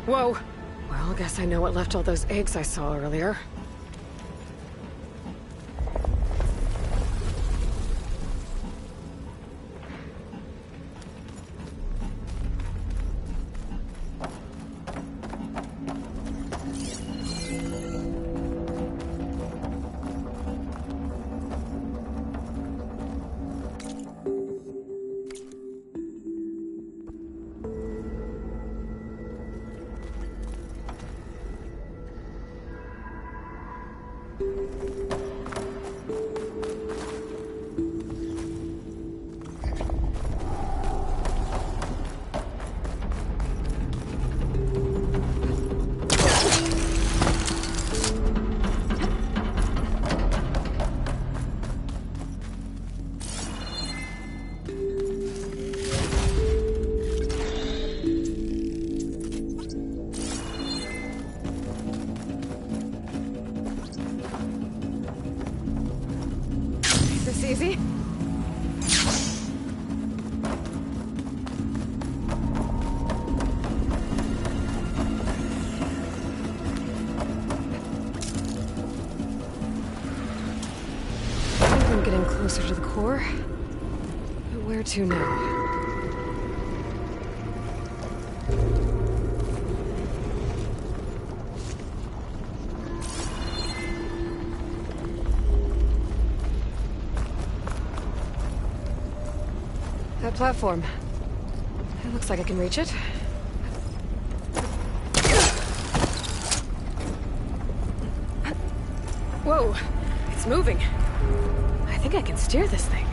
Whoa. Well, guess I know what left all those eggs I saw earlier. Easy? I'm getting closer to the core. But where to now? That platform. It looks like I can reach it. Whoa, it's moving. I think I can steer this thing.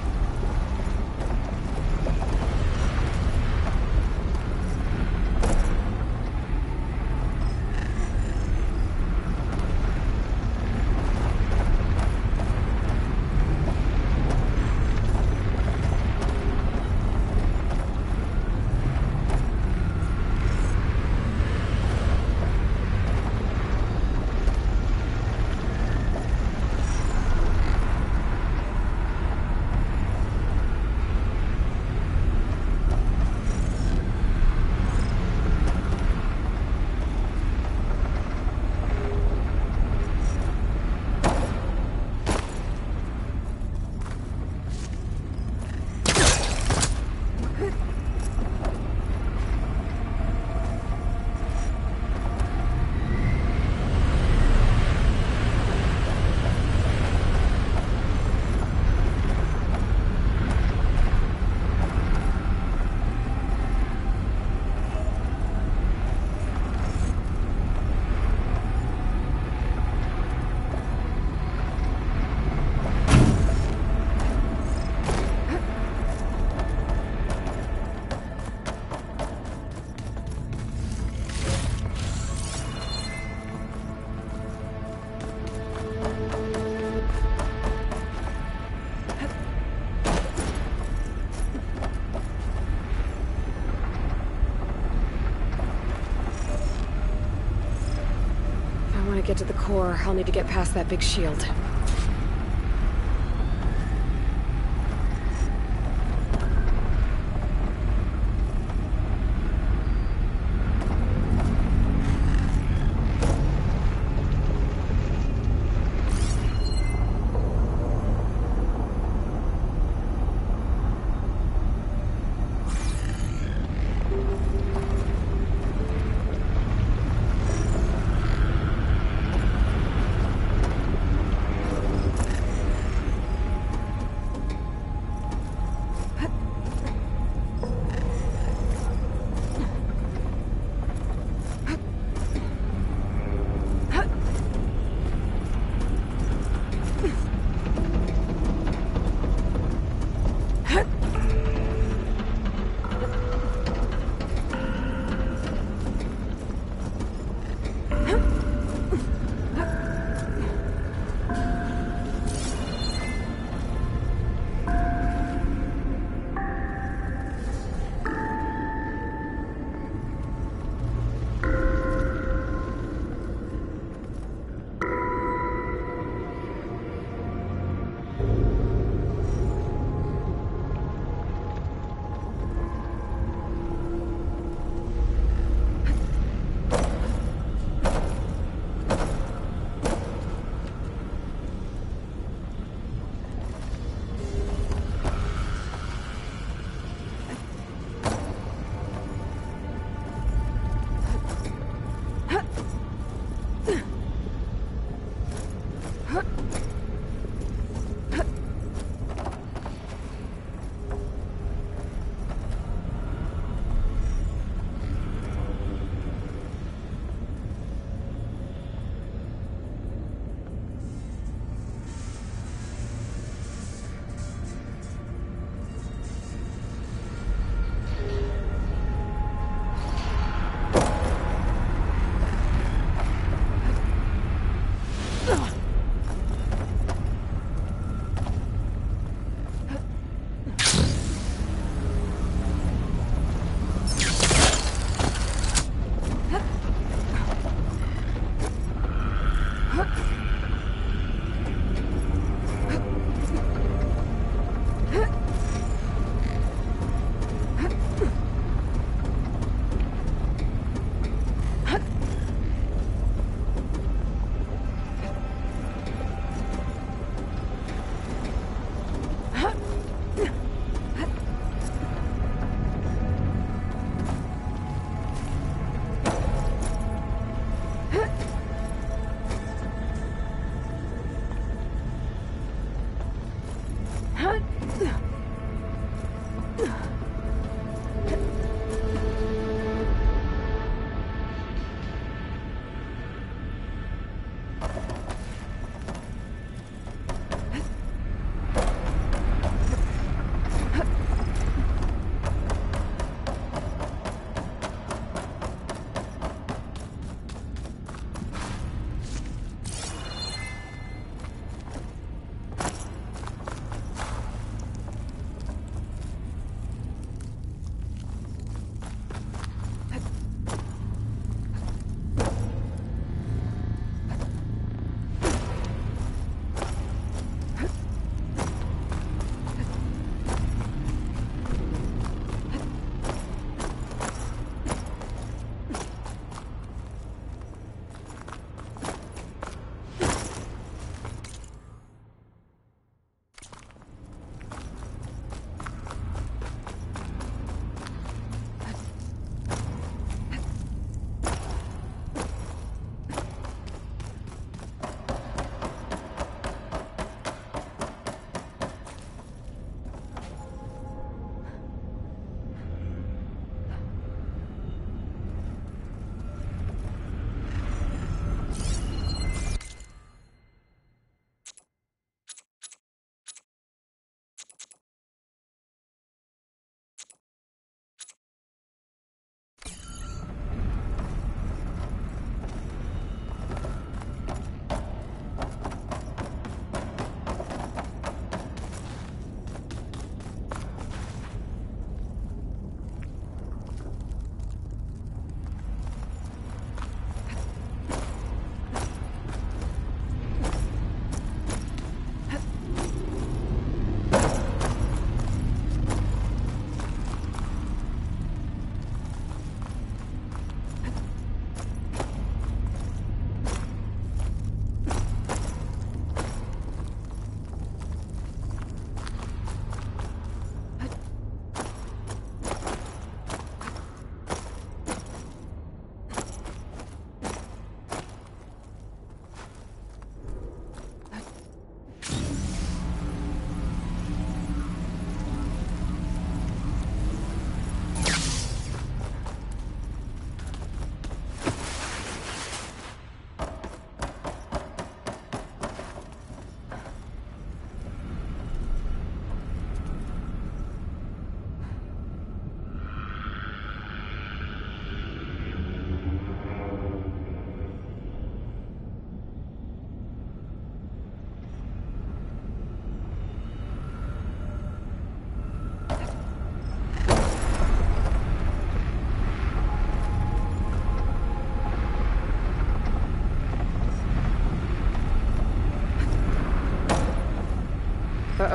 Get to the core, I'll need to get past that big shield.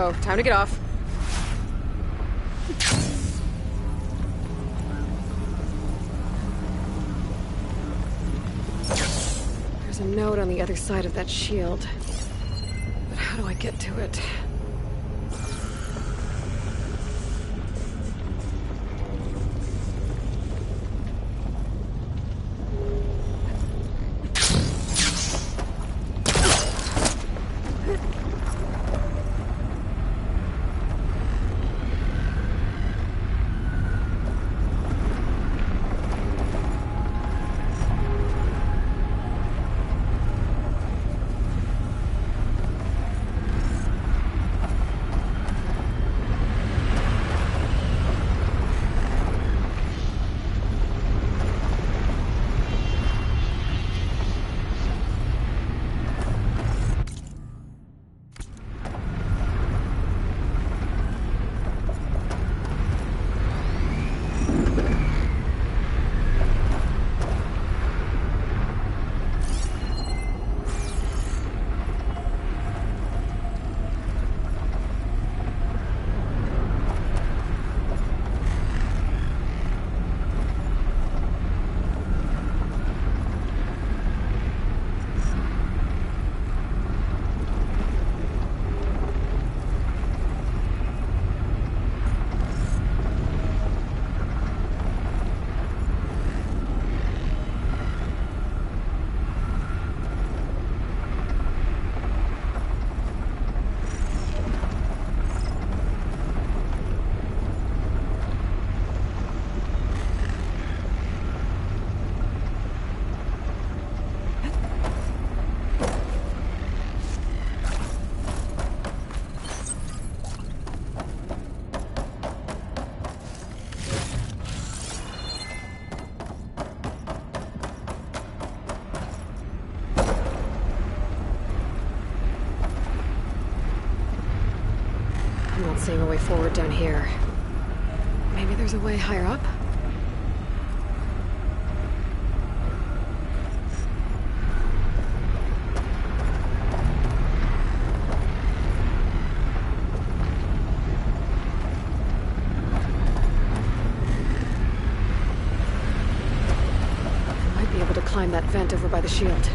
Uh-oh, time to get off. There's a note on the other side of that shield. But how do I get to it? I'm not seeing a way forward down here. Maybe there's a way higher up? I might be able to climb that vent over by the shield.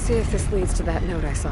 See if this leads to that note I saw.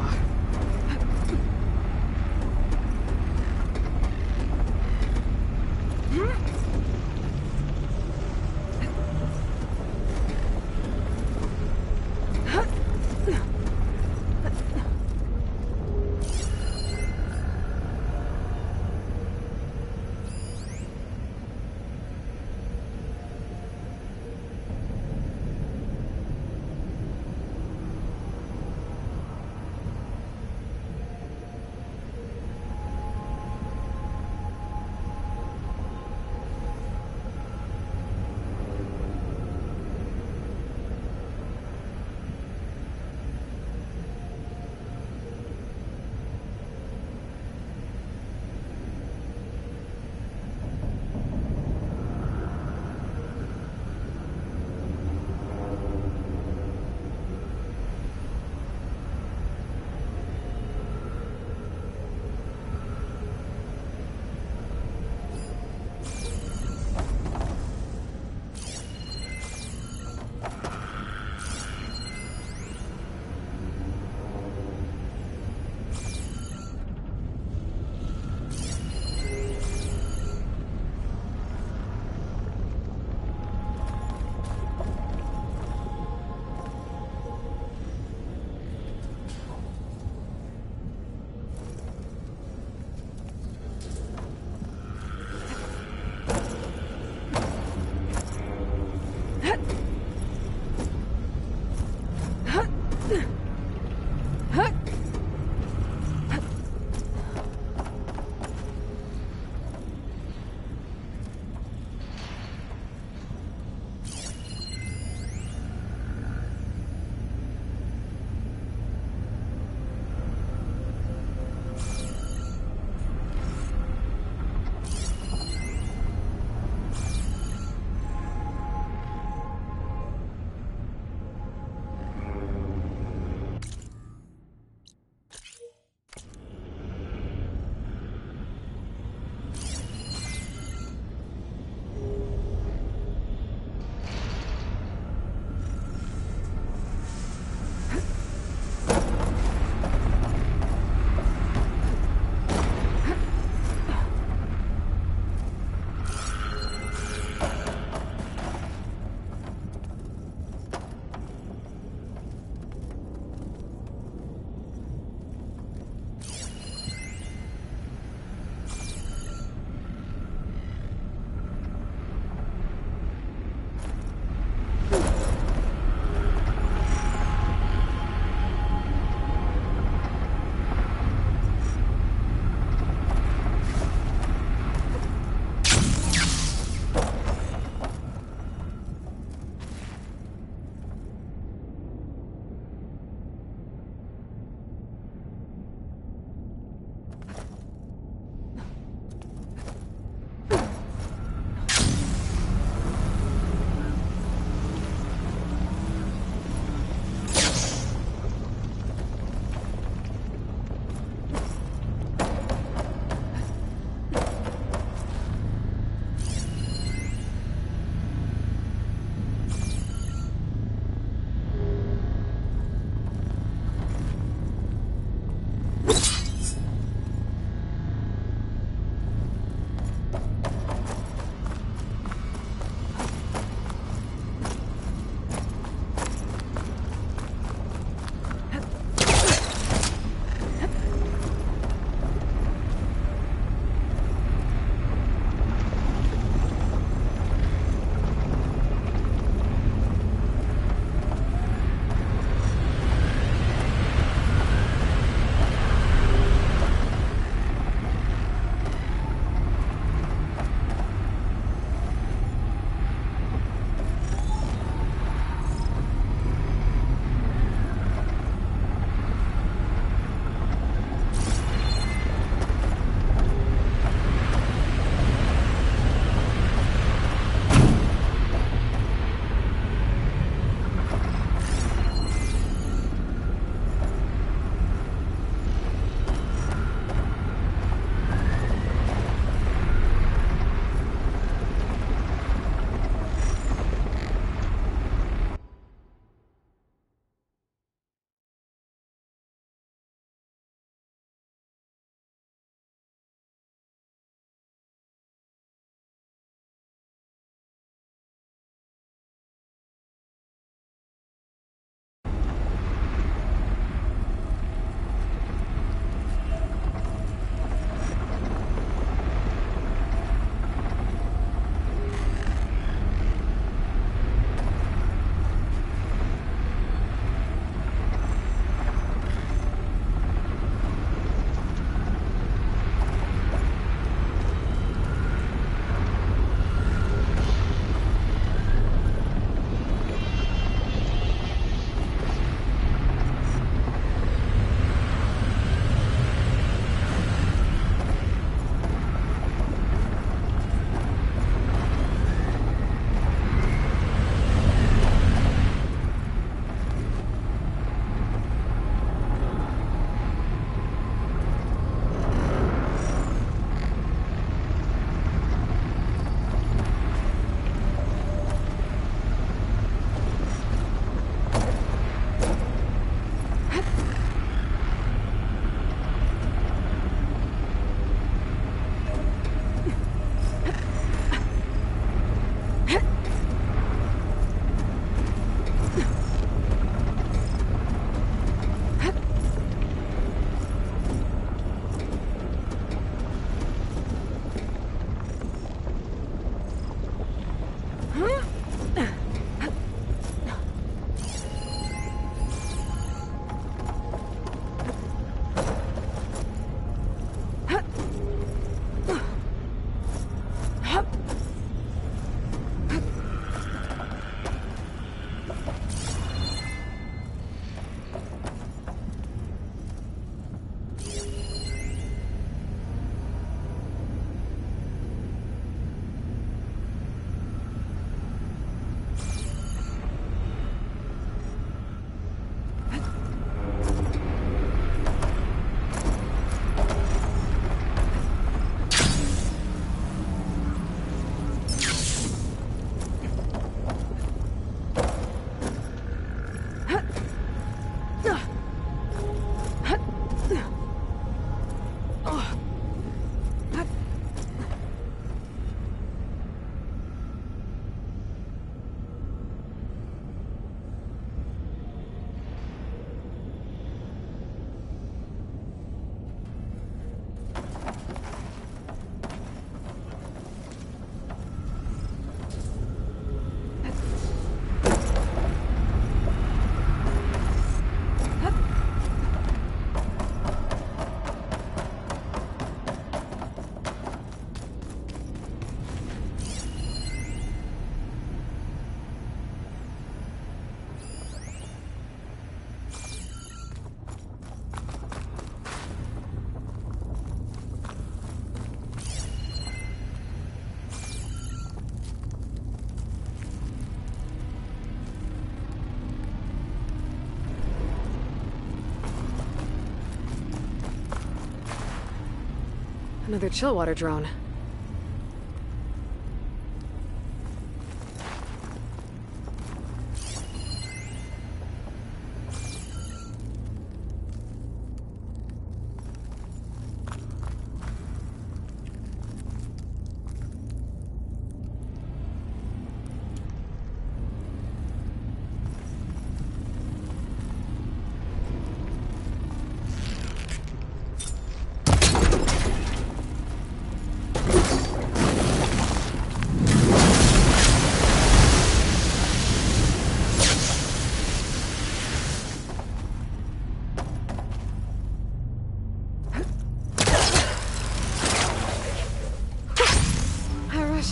Another chillwater drone.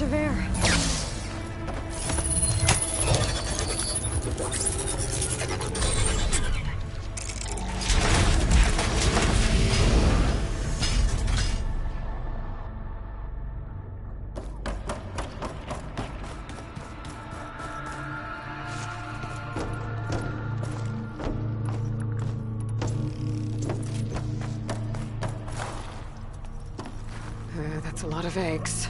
Of air. That's a lot of eggs.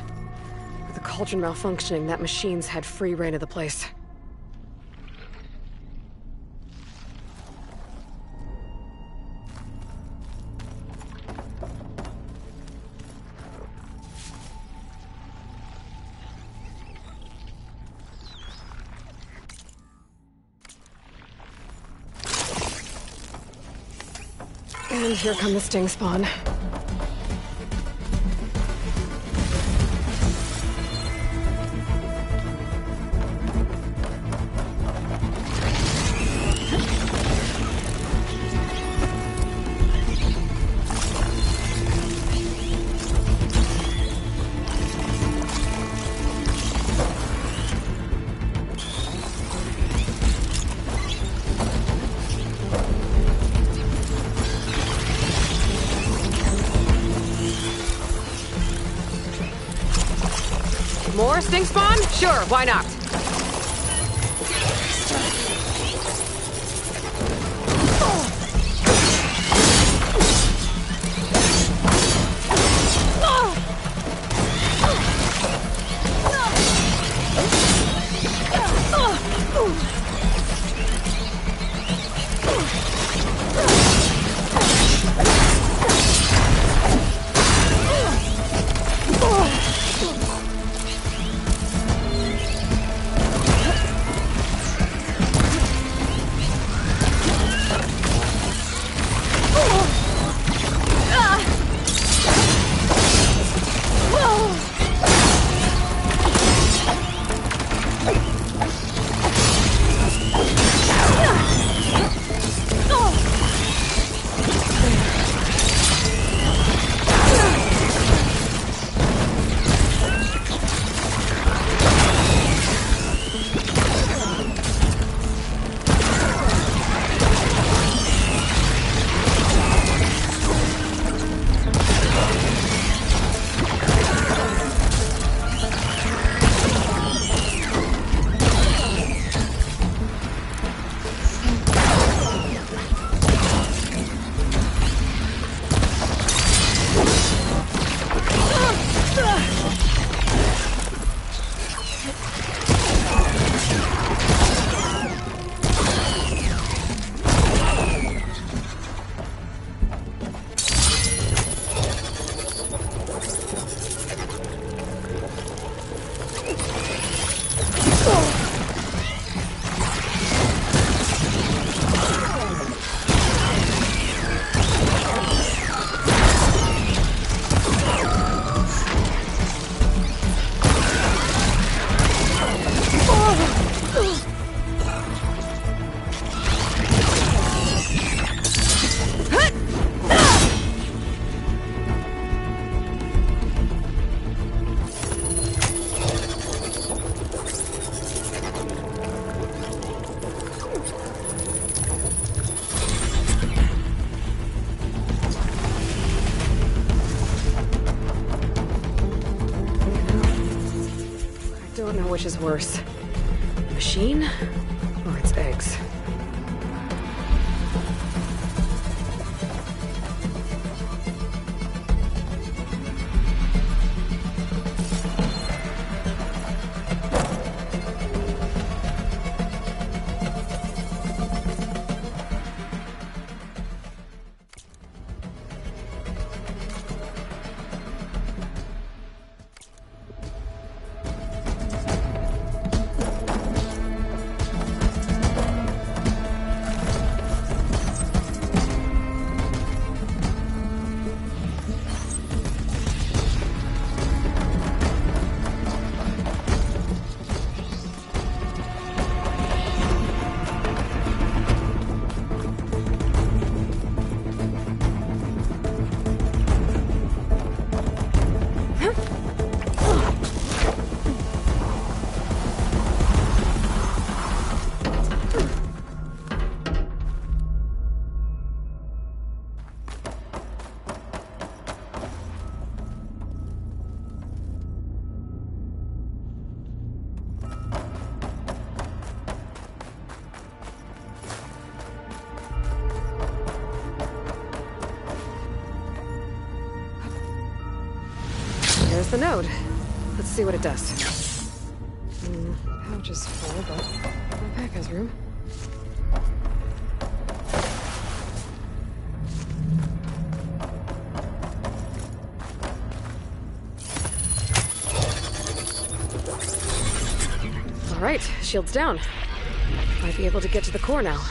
With the cauldron malfunctioning, that machine's had free reign of the place. And here come the sting spawn. More sting spawn? Sure, why not? which is worse. The machine or its eggs? There's the node. Let's see what it does. Pouch is full, but my pack has room. All right, shield's down. Might be able to get to the core now.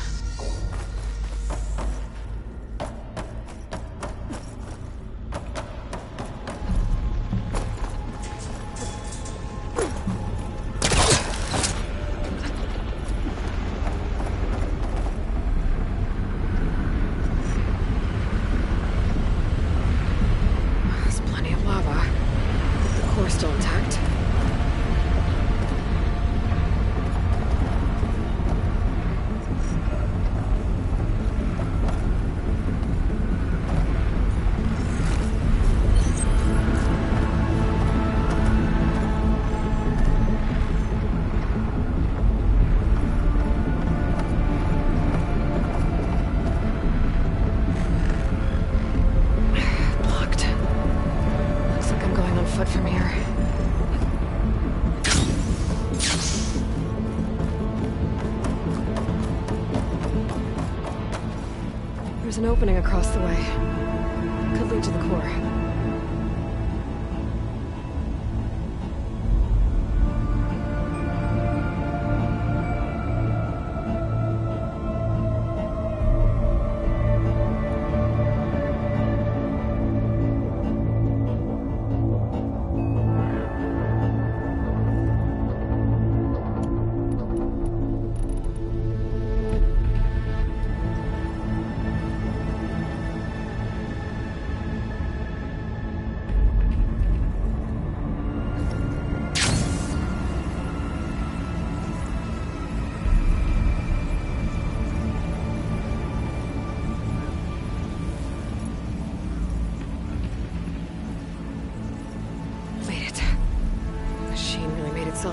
Still intact. Blocked. Looks like I'm going on foot from here. There's an opening across the way. Could lead to the core.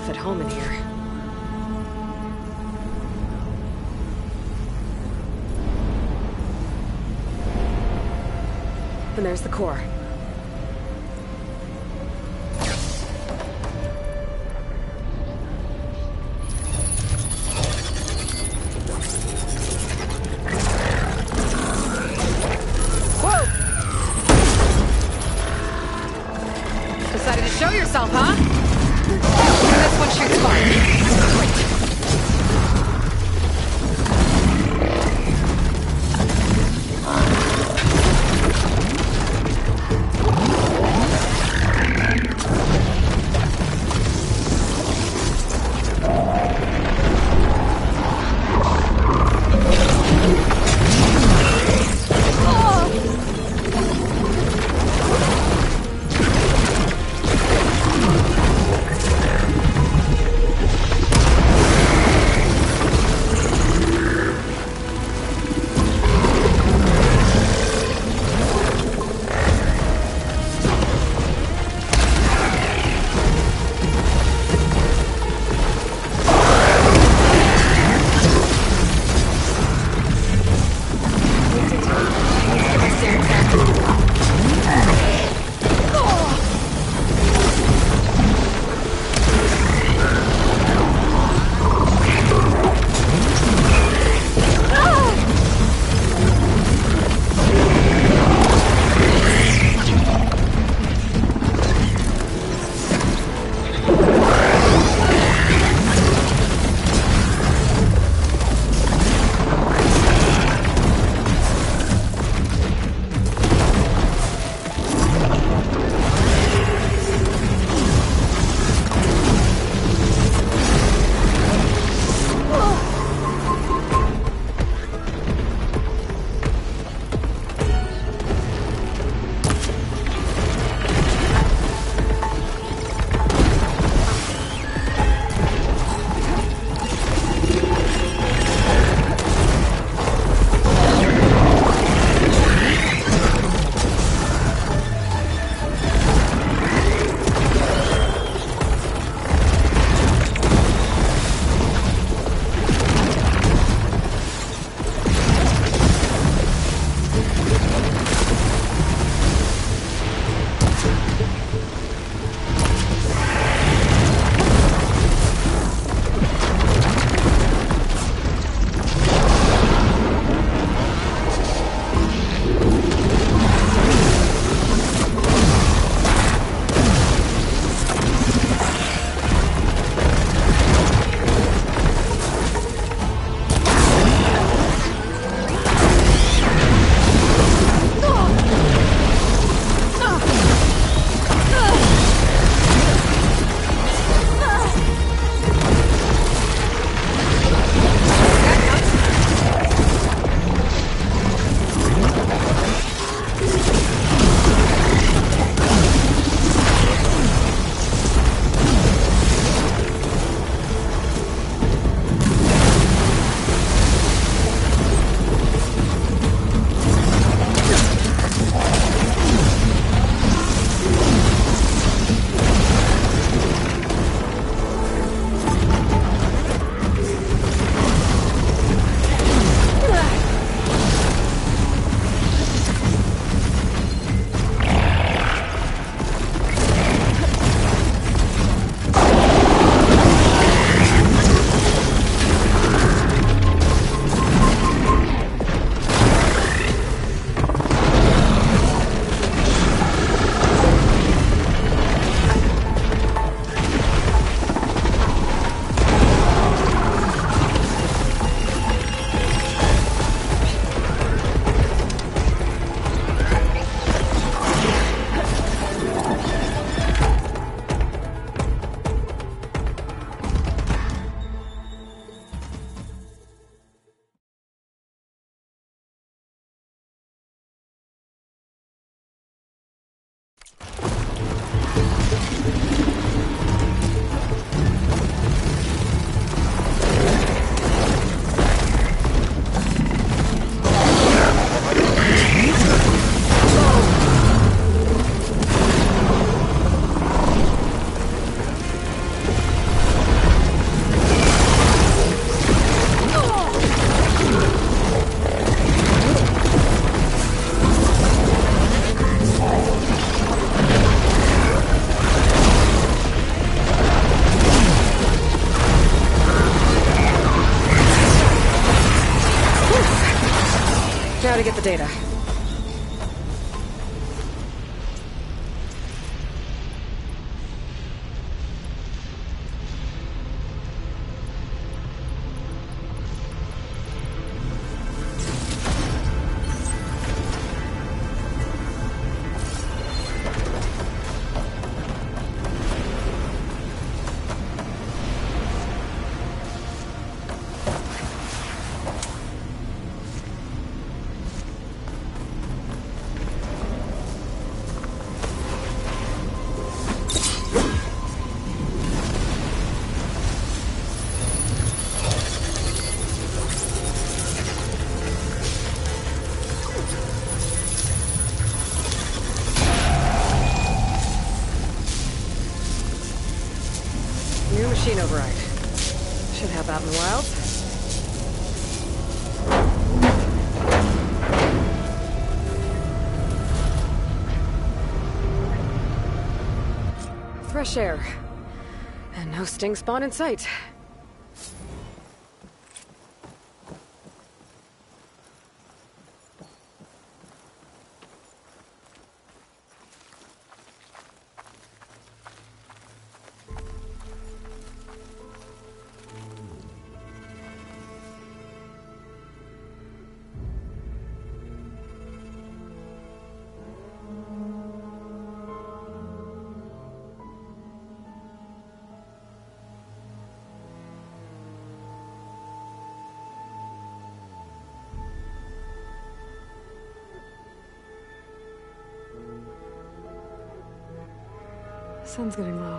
At home in here. And there's the core. Whoa! Decided to show yourself, huh? This one shoots fire. Great. Now to get the data. New machine override. Should have out in the wild. Fresh air. And no sting spawn in sight. Sun's getting low.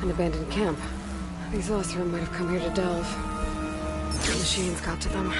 An abandoned camp. These Oseram might have come here to delve. The machines got to them.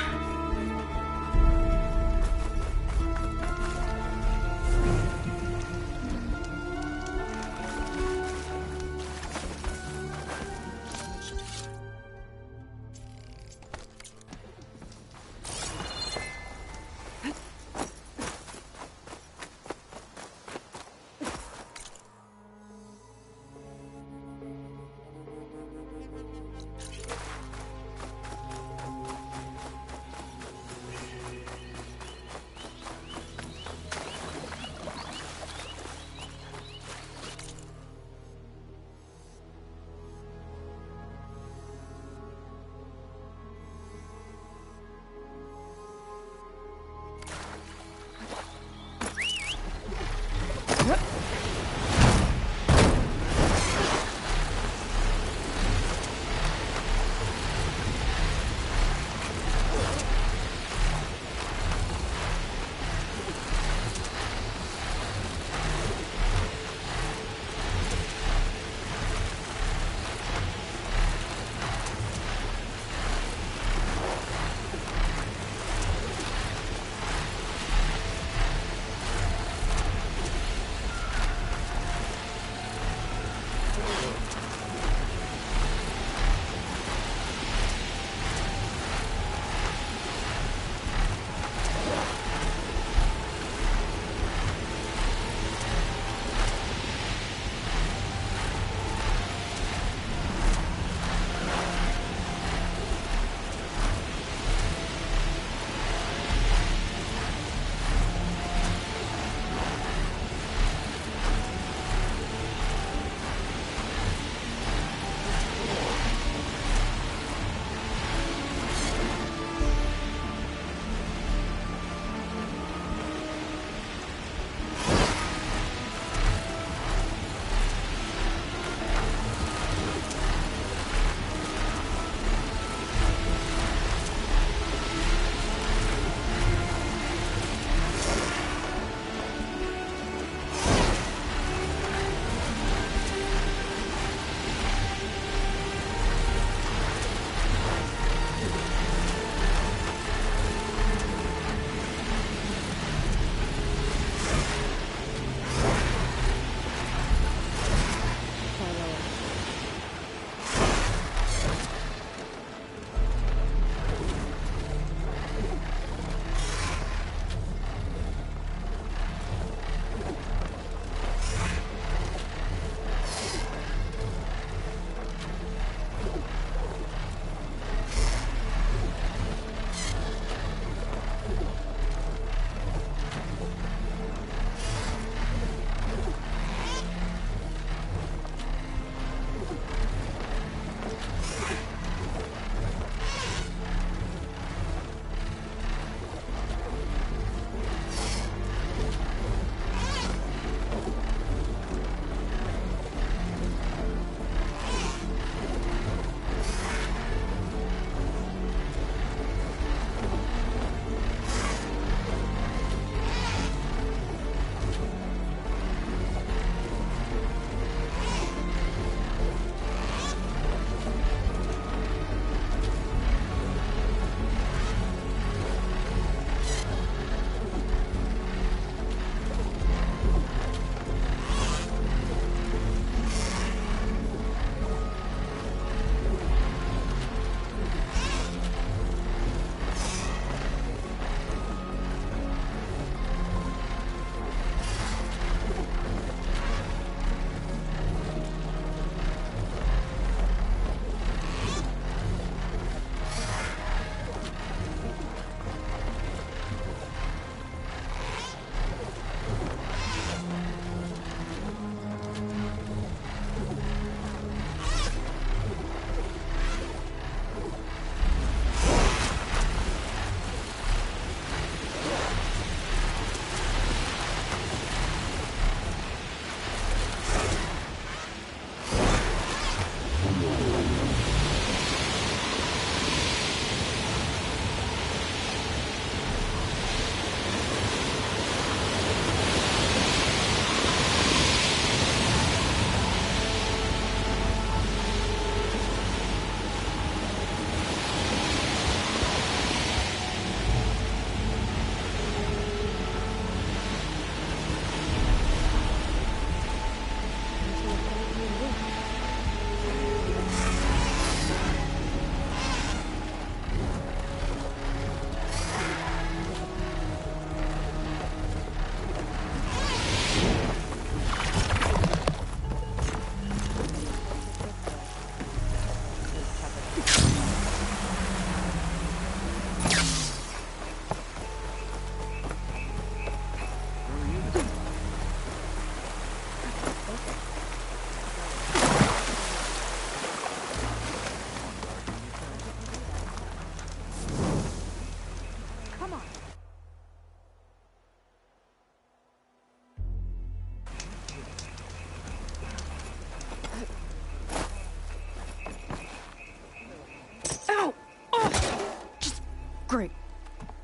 Great.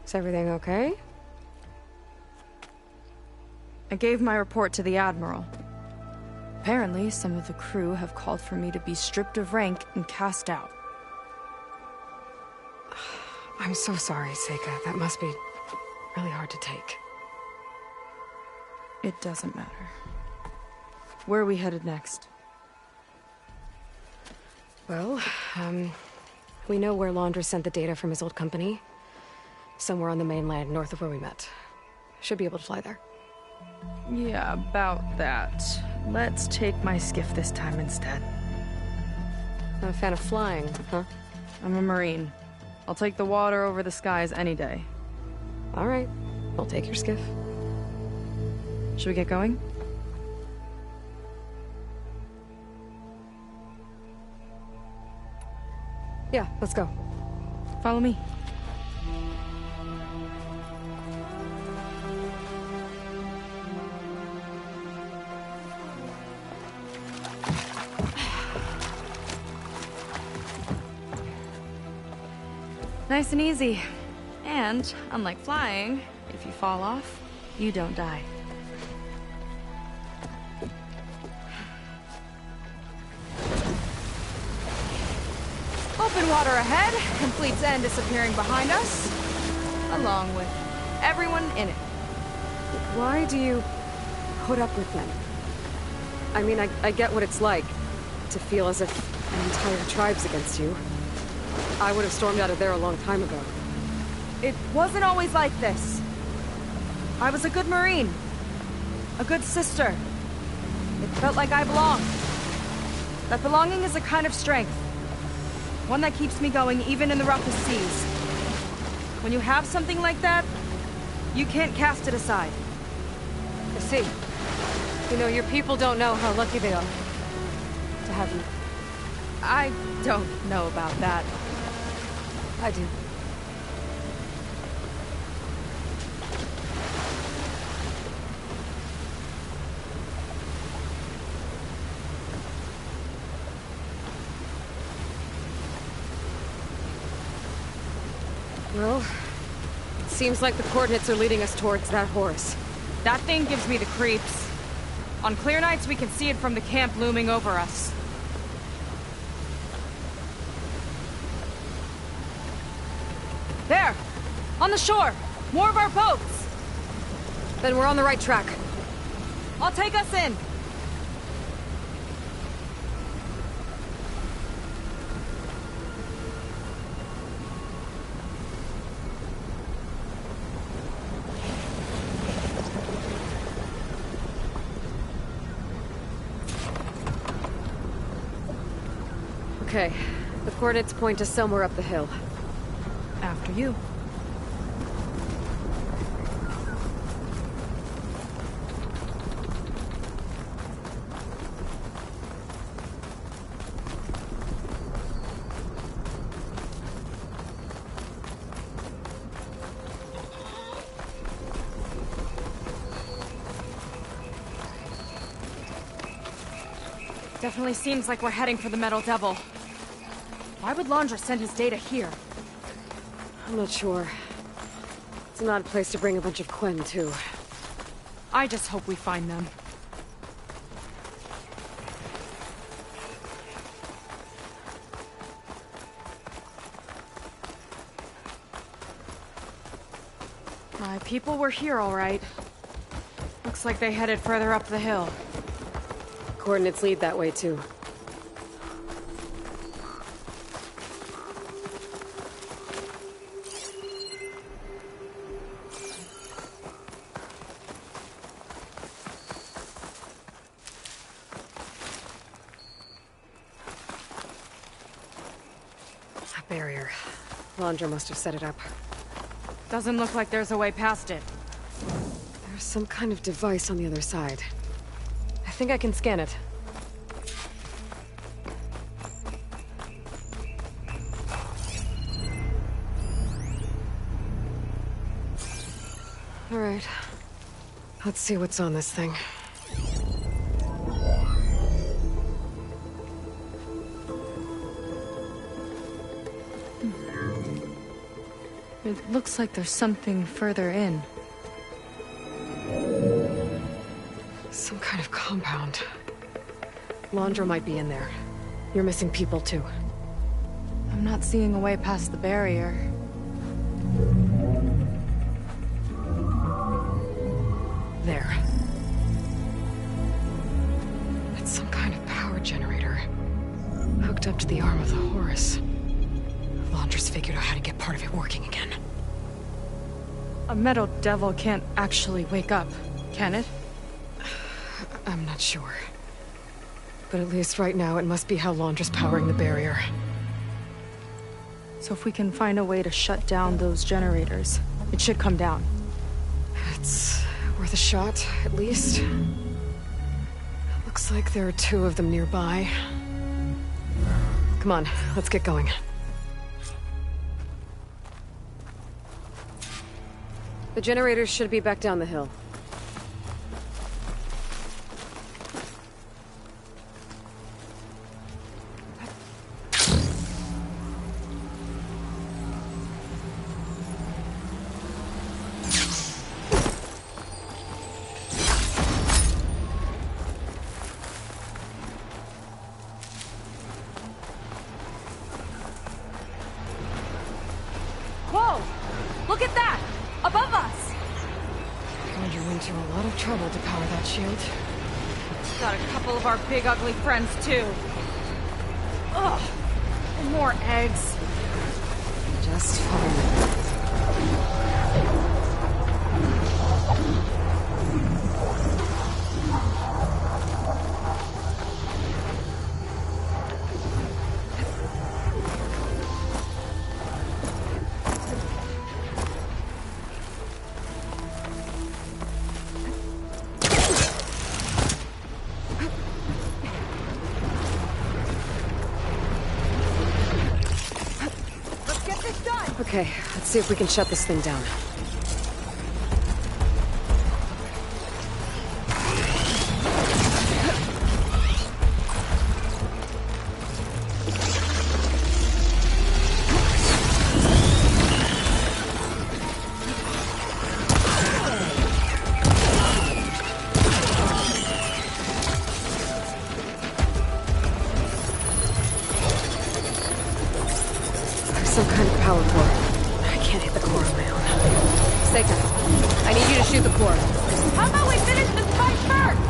Is everything okay? I gave my report to the Admiral. Apparently, some of the crew have called for me to be stripped of rank and cast out. I'm so sorry, Siita. That must be really hard to take. It doesn't matter. Where are we headed next? Well, we know where Laundra sent the data from his old company. Somewhere on the mainland, north of where we met. Should be able to fly there. Yeah, about that. Let's take my skiff this time instead. Not a fan of flying, huh? I'm a Marine. I'll take the water over the skies any day. All right. I'll take your skiff. Should we get going? Yeah, let's go. Follow me. Nice and easy. And, unlike flying, if you fall off, you don't die. Open water ahead, and Fleet's End disappearing behind us, along with everyone in it. Why do you put up with them? I mean, I get what it's like to feel as if an entire tribe's against you. I would have stormed out of there a long time ago. It wasn't always like this. I was a good Marine. A good sister. It felt like I belonged. That belonging is a kind of strength. One that keeps me going even in the roughest seas. When you have something like that, you can't cast it aside. I see. You know, your people don't know how lucky they are to have you. I don't know about that. I do. Well, it seems like the coordinates are leading us towards that horse. That thing gives me the creeps. On clear nights, we can see it from the camp looming over us. There! On the shore! More of our boats! Then we're on the right track. I'll take us in! Okay, the coordinates point to somewhere up the hill. After you. Definitely seems like we're heading for the Metal Devil. Why would Laundra send his data here? I'm not sure. It's an odd place to bring a bunch of Quen, too. I just hope we find them. My people were here, all right. Looks like they headed further up the hill. Coordinates lead that way, too. A barrier. Laundra must have set it up. Doesn't look like there's a way past it. There's some kind of device on the other side. I think I can scan it. All right. Let's see what's on this thing. It looks like there's something further in. Some kind of compound. Laundra might be in there. You're missing people too. I'm not seeing a way past the barrier. There. It's some kind of power generator. Hooked up to the arm of the Horus. Laundra's figured out how to get part of it working again. A metal devil can't actually wake up, can it? I'm not sure. But at least right now, it must be how Laundra's powering the barrier. So if we can find a way to shut down those generators, it should come down. It's worth a shot, at least. Looks like there are 2 of them nearby. Come on, let's get going. The generators should be back down the hill. Whoa! Look at that! Above us! You went to a lot of trouble to power that shield. Got a couple of our big ugly friends, too. Ugh! And more eggs. Just fine. Okay, let's see if we can shut this thing down. There's some kind of power core. I can't hit the core on my own. Siita, I need you to shoot the core. How about we finish this fight first?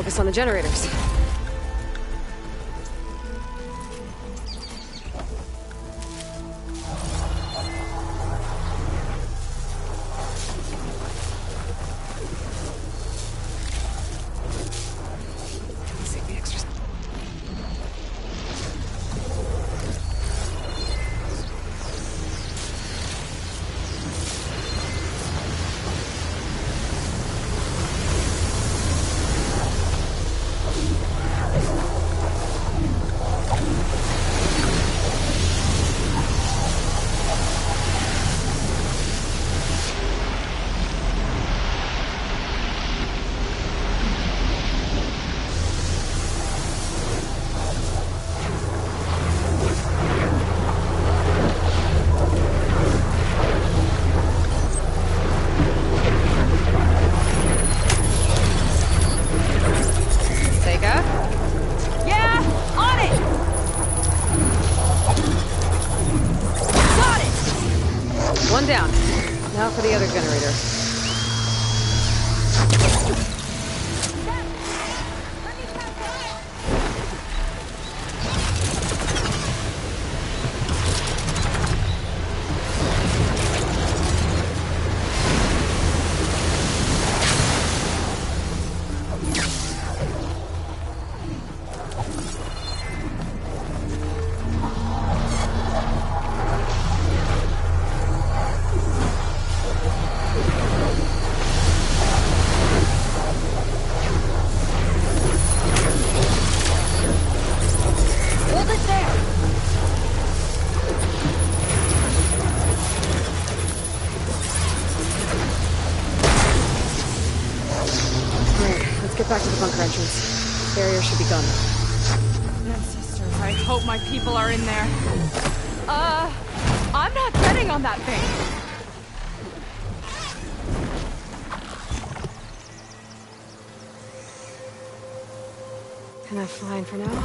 focus on the generators. Save the extras. One down. Now for the other generator. Back to the bunker entrance. Barrier should be gone. Damn sisters, I hope my people are in there. I'm not betting on that thing. Enough flying for now.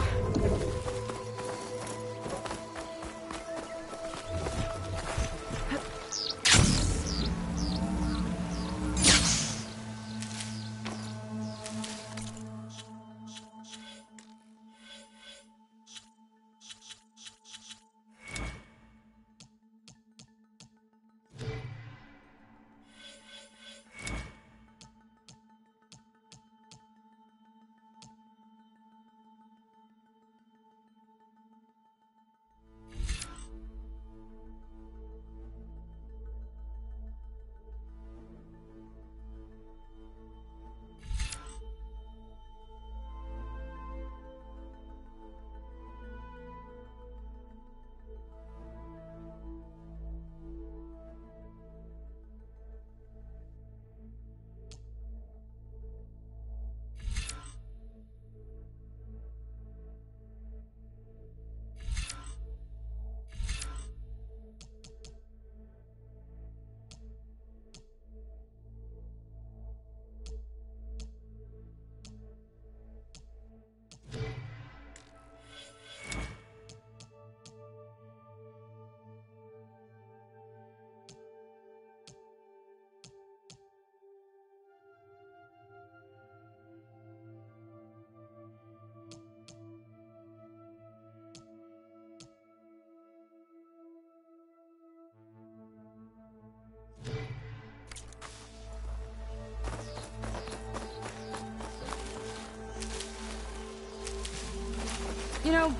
You know,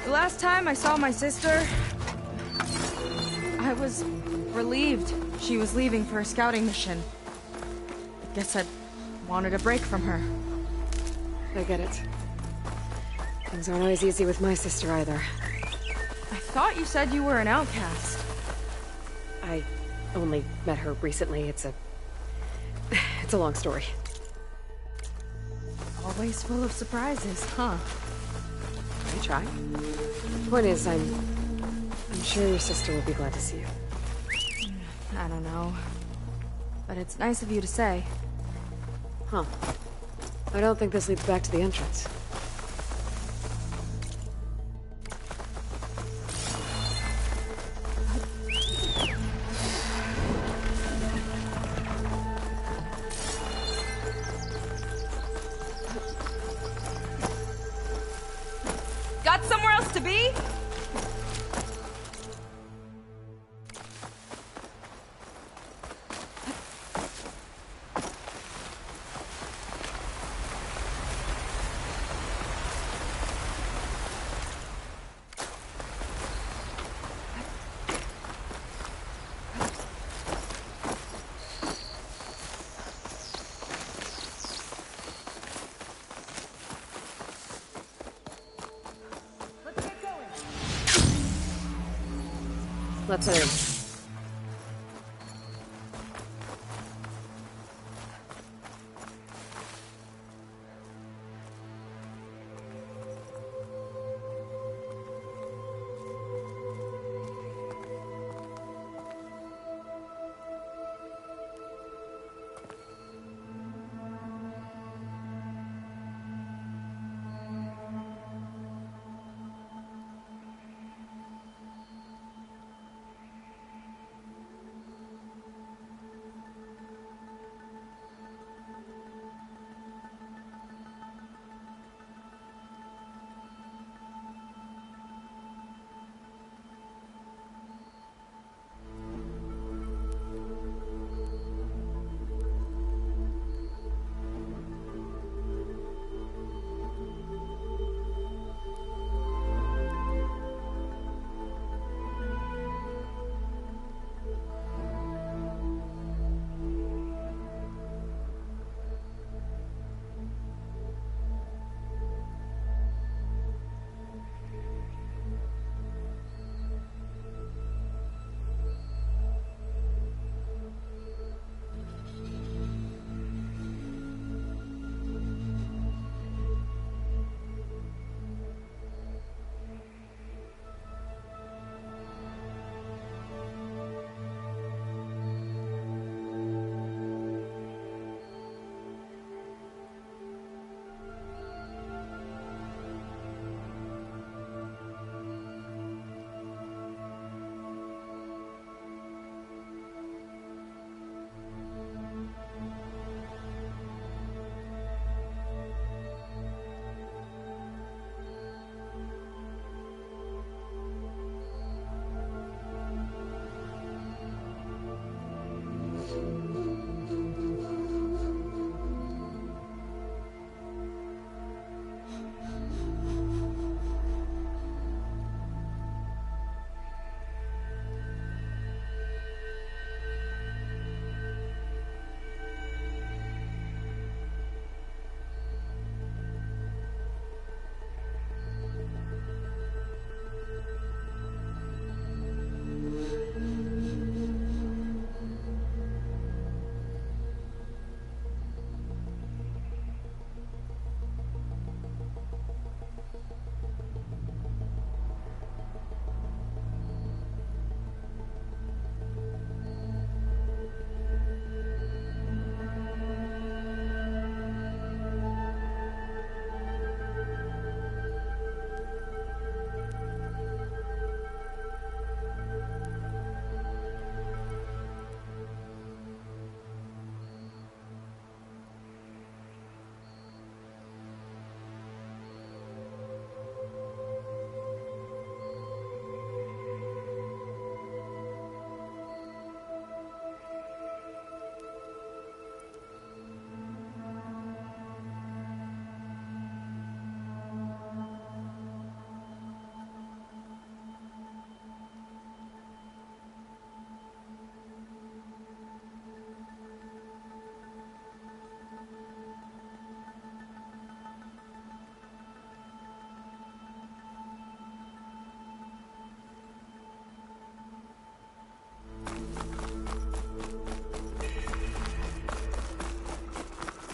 the last time I saw my sister, I was relieved she was leaving for a scouting mission. I guess I wanted a break from her. I get it. Things aren't always easy with my sister either. I thought you said you were an outcast. I only met her recently. It's a long story. Always full of surprises, huh? I try. Point is, I'm sure your sister will be glad to see you. I don't know. But it's nice of you to say. Huh. I don't think this leads back to the entrance. got somewhere else to be? Let's head in.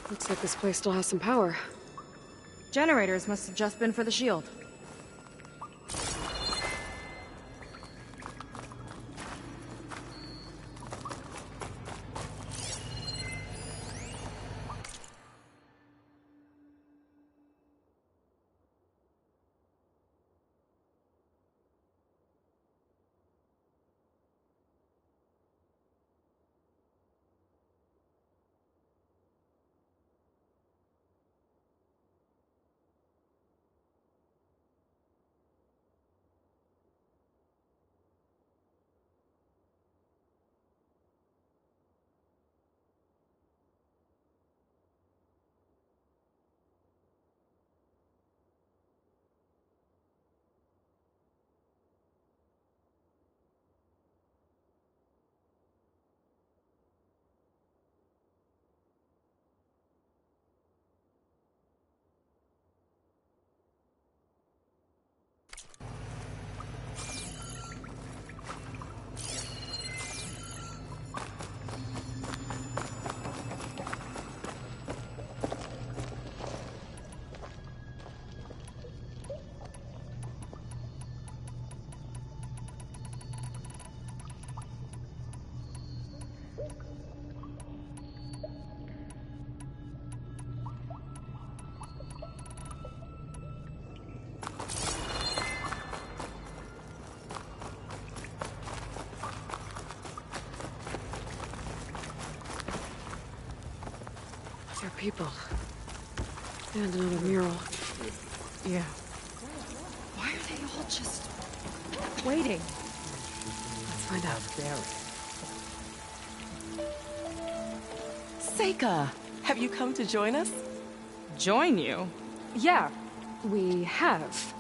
Looks like this place still has some power. Generators must have just been for the shield. people. And another mural. Yeah. Why are they all just waiting? Let's find out. Siita, have you come to join us? Join you? Yeah, we have.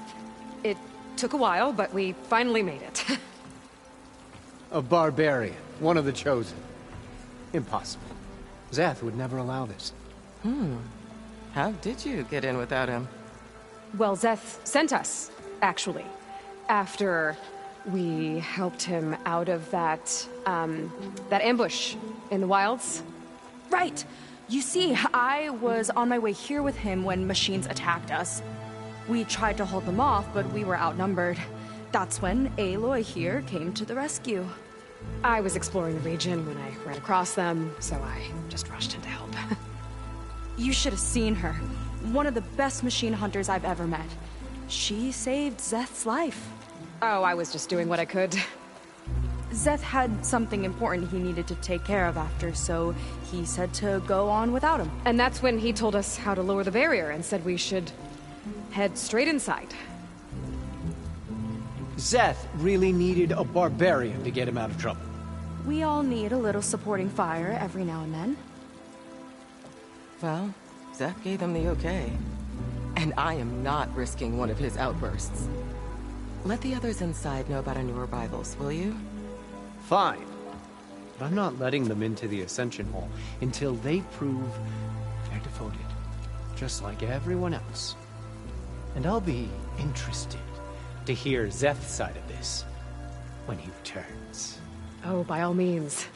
It took a while, but we finally made it. A barbarian, one of the chosen. Impossible. Zeth would never allow this. How did you get in without him? Well, Zeth sent us, actually. After we helped him out of that ambush in the wilds. Right! You see, I was on my way here with him when machines attacked us. We tried to hold them off, but we were outnumbered. That's when Aloy here came to the rescue. I was exploring the region when I ran across them, so I just rushed in to help. You should have seen her. One of the best machine hunters I've ever met. She saved Zeth's life. Oh, I was just doing what I could. Zeth had something important he needed to take care of after, so he said to go on without him. And that's when he told us how to lower the barrier and said we should head straight inside. Zeth really needed a barbarian to get him out of trouble. We all need a little supporting fire every now and then. Well, Zeth gave them the okay. And I am not risking one of his outbursts. Let the others inside know about our new arrivals, will you? Fine. But I'm not letting them into the Ascension Hall until they prove they're devoted. Just like everyone else. And I'll be interested to hear Zeth's side of this when he returns. Oh, by all means.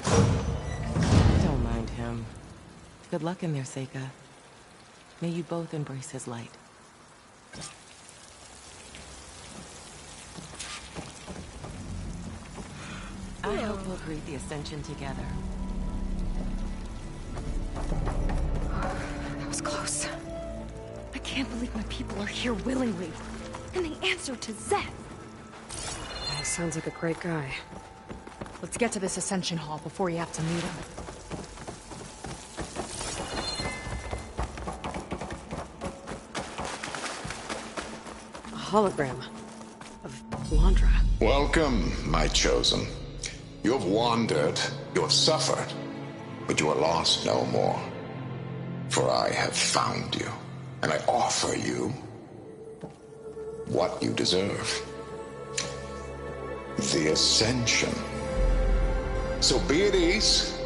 Don't mind him. Good luck in there, Siita. May you both embrace his light. I hope we'll greet the Ascension together. That was close. I can't believe my people are here willingly. And they answer to Zeth. He sounds like a great guy. Let's get to this Ascension Hall before you have to meet him. A hologram of Londra. Welcome, my chosen. You have wandered, you have suffered, but you are lost no more. For I have found you, and I offer you what you deserve. The Ascension. So be at ease,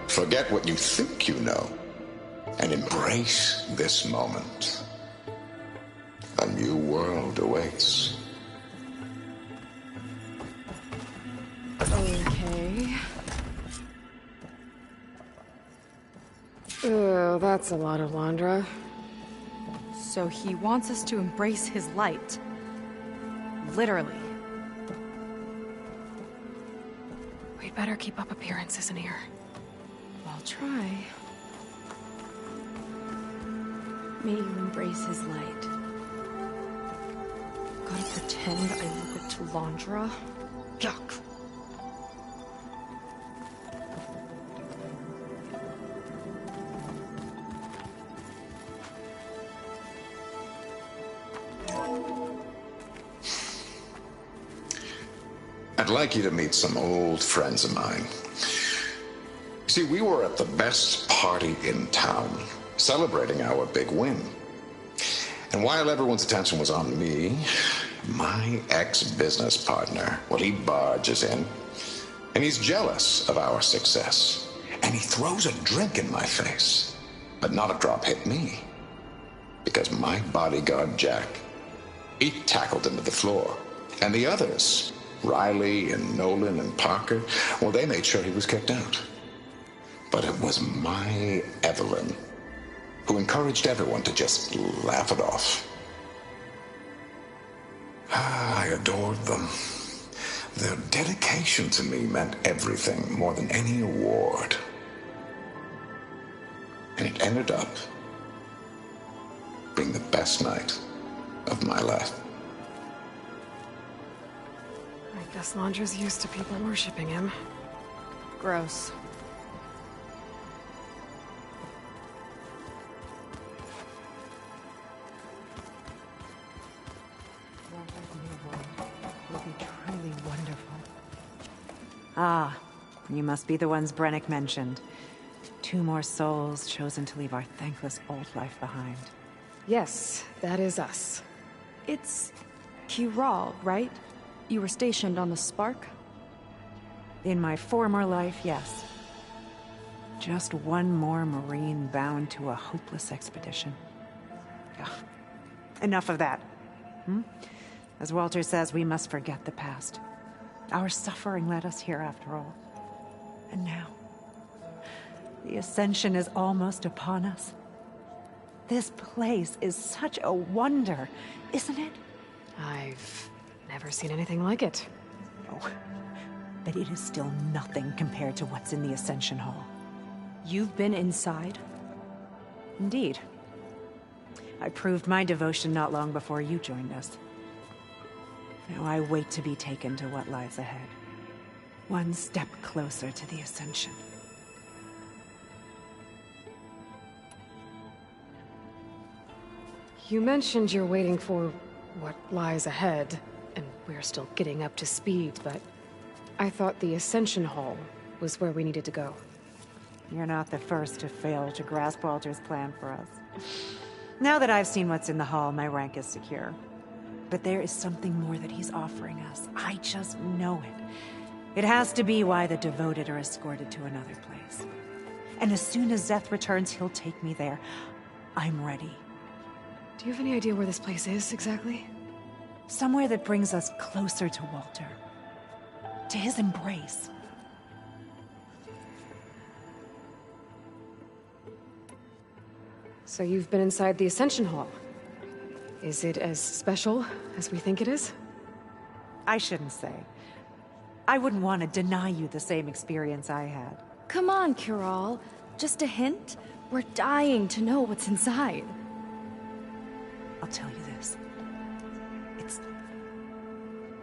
forget what you think you know, and embrace this moment. A new world awaits. Okay. Oh, that's a lot of Londra. So he wants us to embrace his light. Literally. We'd better keep up appearances in here. I'll try. May you embrace his light. Gotta pretend I look up to Londra? Yuck. I'd like you to meet some old friends of mine. See, we were at the best party in town, celebrating our big win. And while everyone's attention was on me, my ex-business partner, well, he barges in, and he's jealous of our success. And he throws a drink in my face, but not a drop hit me. Because my bodyguard, Jack, he tackled him to the floor. And the others, Riley and Nolan and Parker, well, they made sure he was kicked out. But it was my Evelyn who encouraged everyone to just laugh it off. I adored them. Their dedication to me meant everything, more than any award. And it ended up being the best night of my life. I guess Londra's used to people worshipping him. Gross. Ah, you must be the ones Brennick mentioned. 2 more souls chosen to leave our thankless old life behind. Yes, that is us. It's Kiral, right? You were stationed on the Spark? In my former life, yes. Just one more Marine bound to a hopeless expedition. Ugh. Enough of that. As Walter says, we must forget the past. Our suffering led us here after all. And now, the Ascension is almost upon us. This place is such a wonder, isn't it? I've never seen anything like it. Oh, but it is still nothing compared to what's in the Ascension Hall. You've been inside? Indeed. I proved my devotion not long before you joined us. Now I wait to be taken to what lies ahead. One step closer to the Ascension. You mentioned you're waiting for what lies ahead, and we're still getting up to speed, but I thought the Ascension Hall was where we needed to go. You're not the first to fail to grasp Walter's plan for us. Now that I've seen what's in the hall, my rank is secure. But there is something more that he's offering us. I just know it. It has to be why the devoted are escorted to another place. And as soon as Zeth returns, he'll take me there. I'm ready. Do you have any idea where this place is, exactly? Somewhere that brings us closer to Walter. To his embrace. So you've been inside the Ascension Hall. Is it as special as we think it is? I shouldn't say. I wouldn't want to deny you the same experience I had. Come on, Kiral. Just a hint? We're dying to know what's inside. I'll tell you this. It's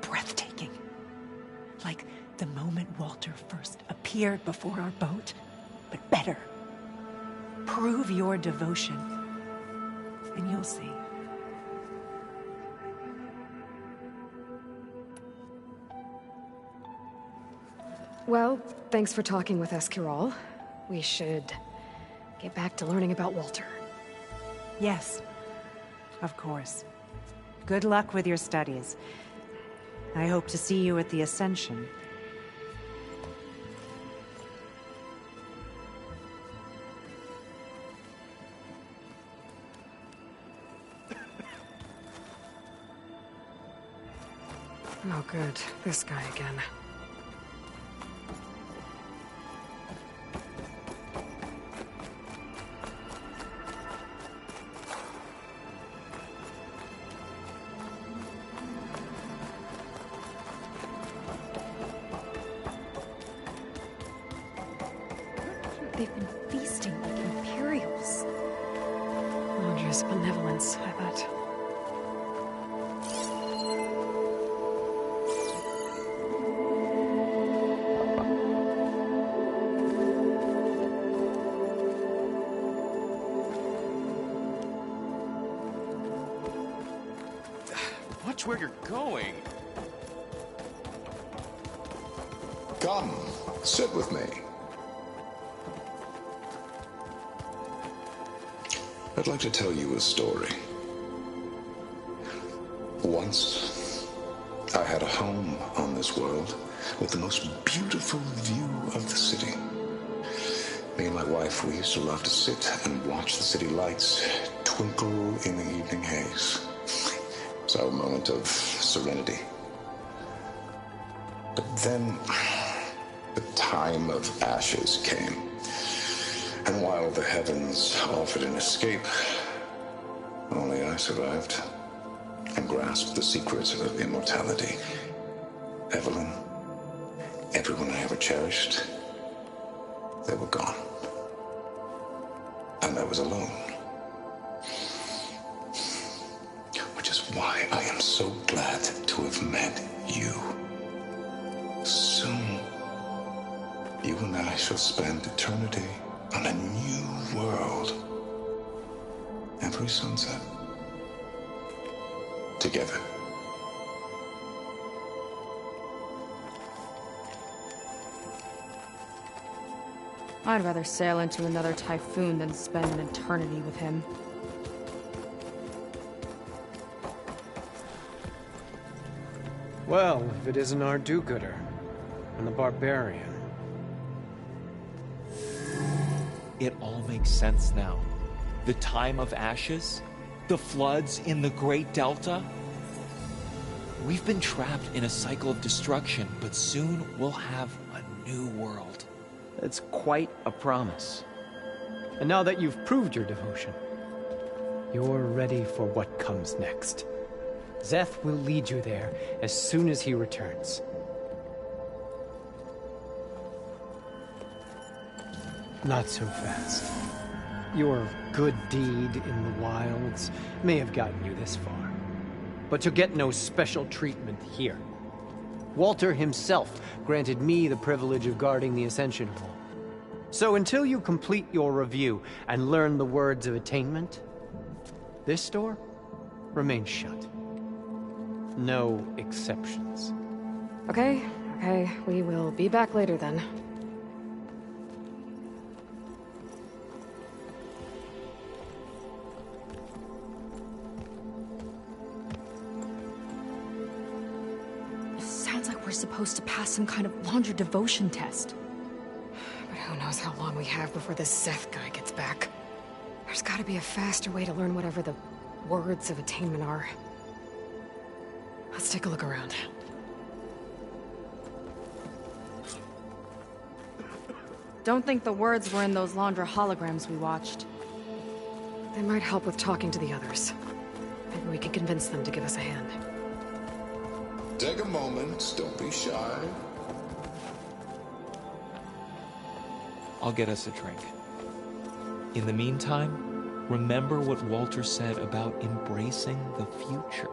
breathtaking. Like the moment Walter first appeared before our boat, but better. Prove your devotion, and you'll see. Well, thanks for talking with us, Kiral. We should get back to learning about Walter. Yes, of course. Good luck with your studies. I hope to see you at the Ascension. Oh, good. This guy again. They've been feasting like Imperials. Wondrous benevolence, I bet. Watch where you're going. Come, sit with me. I'd like to tell you a story. Once, I had a home on this world with the most beautiful view of the city. Me and my wife, we used to love to sit and watch the city lights twinkle in the evening haze. It's our moment of serenity. But then, the time of ashes came. And while the heavens offered an escape, only I survived and grasped the secrets of immortality. Evelyn, everyone I ever cherished, they were gone. And I was alone. Which is why I am so glad to have met you. Soon, you and I shall spend eternity on a new world. Every sunset. Together. I'd rather sail into another typhoon than spend an eternity with him. Well, if it isn't our do-gooder, and the barbarian. It all makes sense now. The time of ashes, the floods in the Great Delta. We've been trapped in a cycle of destruction, but soon we'll have a new world. It's quite a promise. And now that you've proved your devotion, you're ready for what comes next. Zeth will lead you there as soon as he returns. Not so fast. Your good deed in the wilds may have gotten you this far, but you'll get no special treatment here. Walter himself granted me the privilege of guarding the Ascension Hall. So until you complete your review and learn the words of attainment, this door remains shut. No exceptions. Okay, we will be back later then. Sounds like we're supposed to pass some kind of Laundra devotion test. But who knows how long we have before this Zeth guy gets back. There's gotta be a faster way to learn whatever the words of attainment are. Let's take a look around. Don't think the words were in those Laundra holograms we watched. They might help with talking to the others. Maybe we can convince them to give us a hand. Take a moment, don't be shy. I'll get us a drink. In the meantime, remember what Walter said about embracing the future.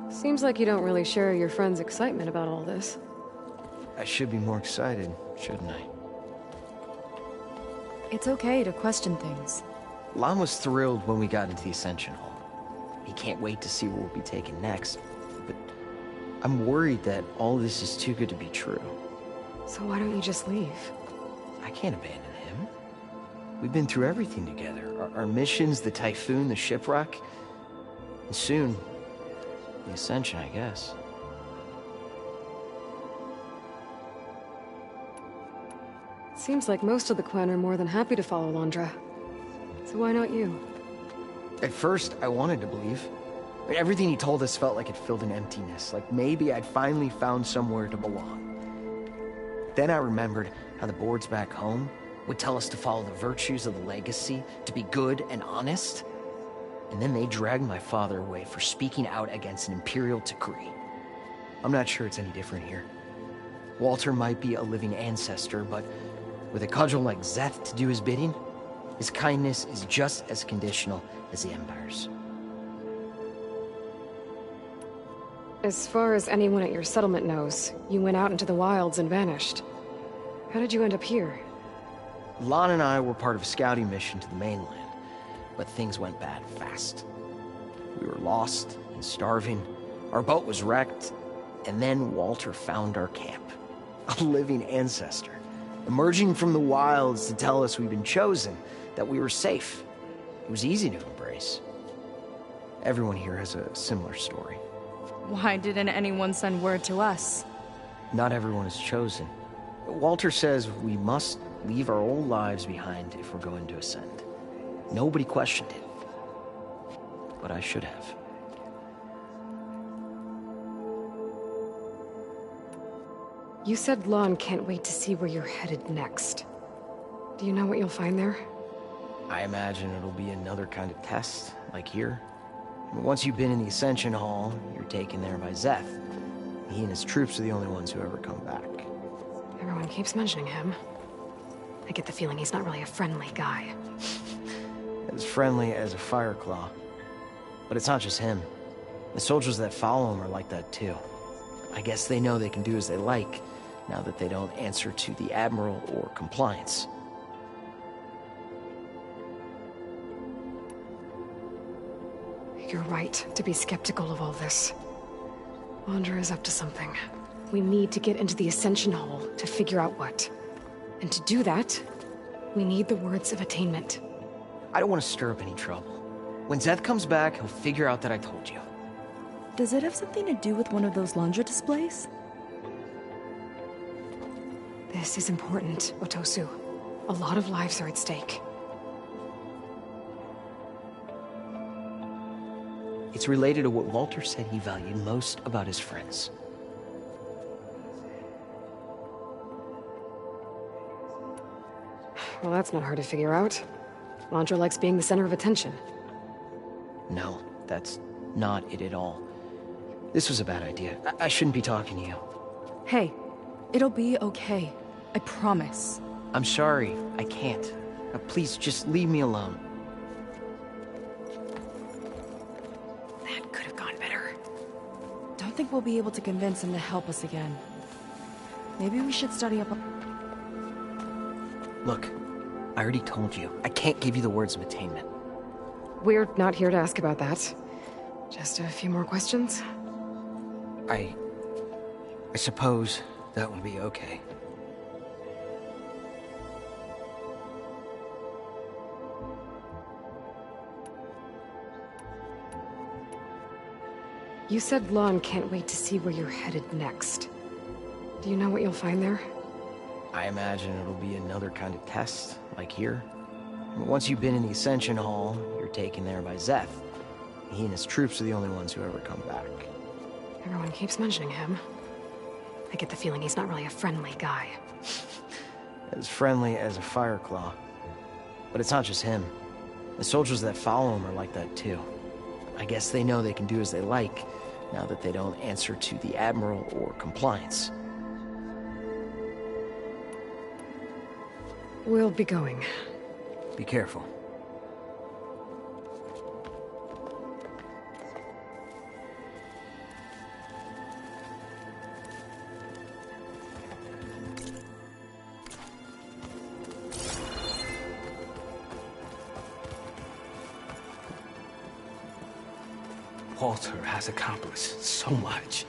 Seems like you don't really share your friend's excitement about all this. I should be more excited, shouldn't I? It's okay to question things. Lon was thrilled when we got into the Ascension Hall. He can't wait to see where we'll be taken next. But I'm worried that all this is too good to be true. So why don't you just leave? I can't abandon him. We've been through everything together. Our missions, the typhoon, the shipwreck. And soon, the Ascension, I guess. Seems like most of the clan are more than happy to follow Laundra. So why not you? At first, I wanted to believe. Everything he told us felt like it filled an emptiness, like maybe I'd finally found somewhere to belong. Then I remembered how the boards back home would tell us to follow the virtues of the legacy, to be good and honest. And then they dragged my father away for speaking out against an imperial decree. I'm not sure it's any different here. Walter might be a living ancestor, but with a cudgel like Zeth to do his bidding, his kindness is just as conditional as the Empire's. As far as anyone at your settlement knows, you went out into the wilds and vanished. How did you end up here? Lon and I were part of a scouting mission to the mainland, but things went bad fast. We were lost and starving, our boat was wrecked, and then Walter found our camp. A living ancestor, emerging from the wilds to tell us we'd been chosen, that we were safe. It was easy to embrace. Everyone here has a similar story. Why didn't anyone send word to us? Not everyone is chosen. Walter says we must leave our old lives behind if we're going to ascend. Nobody questioned it. But I should have. You said Lon can't wait to see where you're headed next. Do you know what you'll find there? I imagine it'll be another kind of test, like here. Once you've been in the Ascension Hall, you're taken there by Zeth. He and his troops are the only ones who ever come back. Everyone keeps mentioning him. I get the feeling he's not really a friendly guy. As friendly as a Fireclaw. But it's not just him. The soldiers that follow him are like that too. I guess they know they can do as they like, now that they don't answer to the Admiral or compliance. You're right to be skeptical of all this. Laundra is up to something. We need to get into the Ascension Hall to figure out what. And to do that, we need the words of attainment. I don't want to stir up any trouble. When Zeth comes back, he'll figure out that I told you. Does it have something to do with one of those laundry displays? This is important, Otosu. A lot of lives are at stake. It's related to what Walter said he valued most about his friends. Well, that's not hard to figure out. Landra likes being the center of attention. No, that's not it at all. This was a bad idea. I shouldn't be talking to you. Hey, it'll be okay. I promise. I'm sorry, I can't. Please, just leave me alone. That could have gone better. Don't think we'll be able to convince him to help us again. Maybe we should study up on... Look, I already told you. I can't give you the words of attainment. We're not here to ask about that. Just a few more questions. I suppose that would be okay. You said Lon can't wait to see where you're headed next. Do you know what you'll find there? I imagine it'll be another kind of test, like here. Once you've been in the Ascension Hall, you're taken there by Zeth. He and his troops are the only ones who ever come back. Everyone keeps mentioning him. I get the feeling he's not really a friendly guy. As friendly as a Fireclaw. But it's not just him. The soldiers that follow him are like that too. I guess they know they can do as they like, now that they don't answer to the Admiral or Compliance. We'll be going. Be careful. Walter has accomplished so much.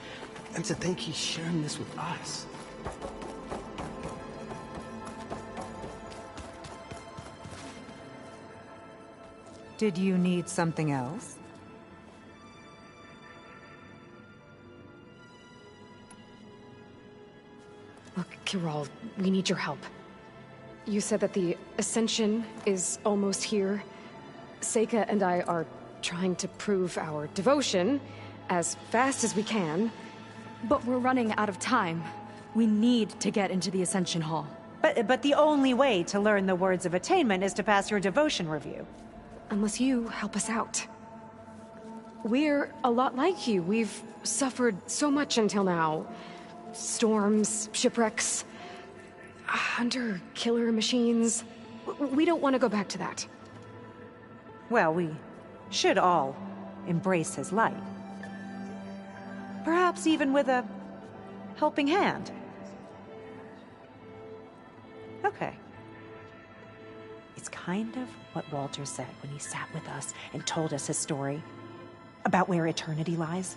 And to think he's sharing this with us. Did you need something else? Look, Kirol, we need your help. You said that the Ascension is almost here. Seika and I are trying to prove our devotion as fast as we can. But we're running out of time. We need to get into the Ascension Hall. But the only way to learn the words of attainment is to pass your devotion review. Unless you help us out. We're a lot like you. We've suffered so much until now. Storms, shipwrecks, hunter-killer machines. We don't want to go back to that. Well, we should all embrace his light. Perhaps even with a helping hand. Okay. It's kind of what Walter said when he sat with us and told us his story about where eternity lies.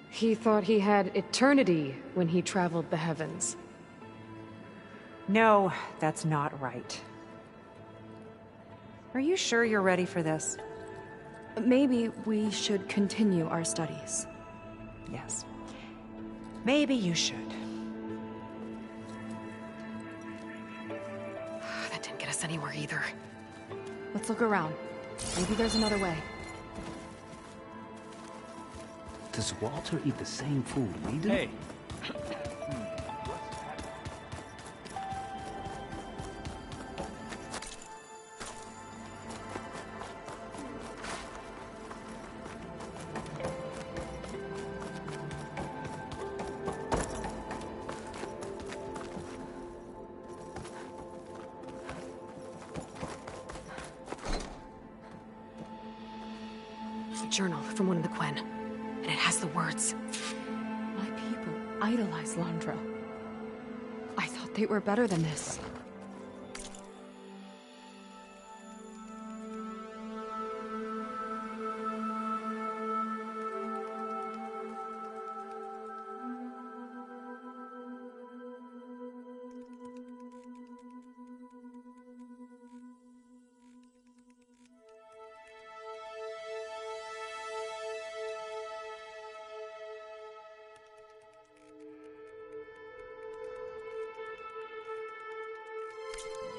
He thought he had eternity when he traveled the heavens. No, that's not right. Are you sure you're ready for this? Maybe we should continue our studies. Yes. Maybe you should. That didn't get us anywhere either. Let's look around. Maybe there's another way. Does Walter eat the same food we do? Hey. A journal from one of the Quen. And it has the words. My people idolize Landra. I thought they were better than this.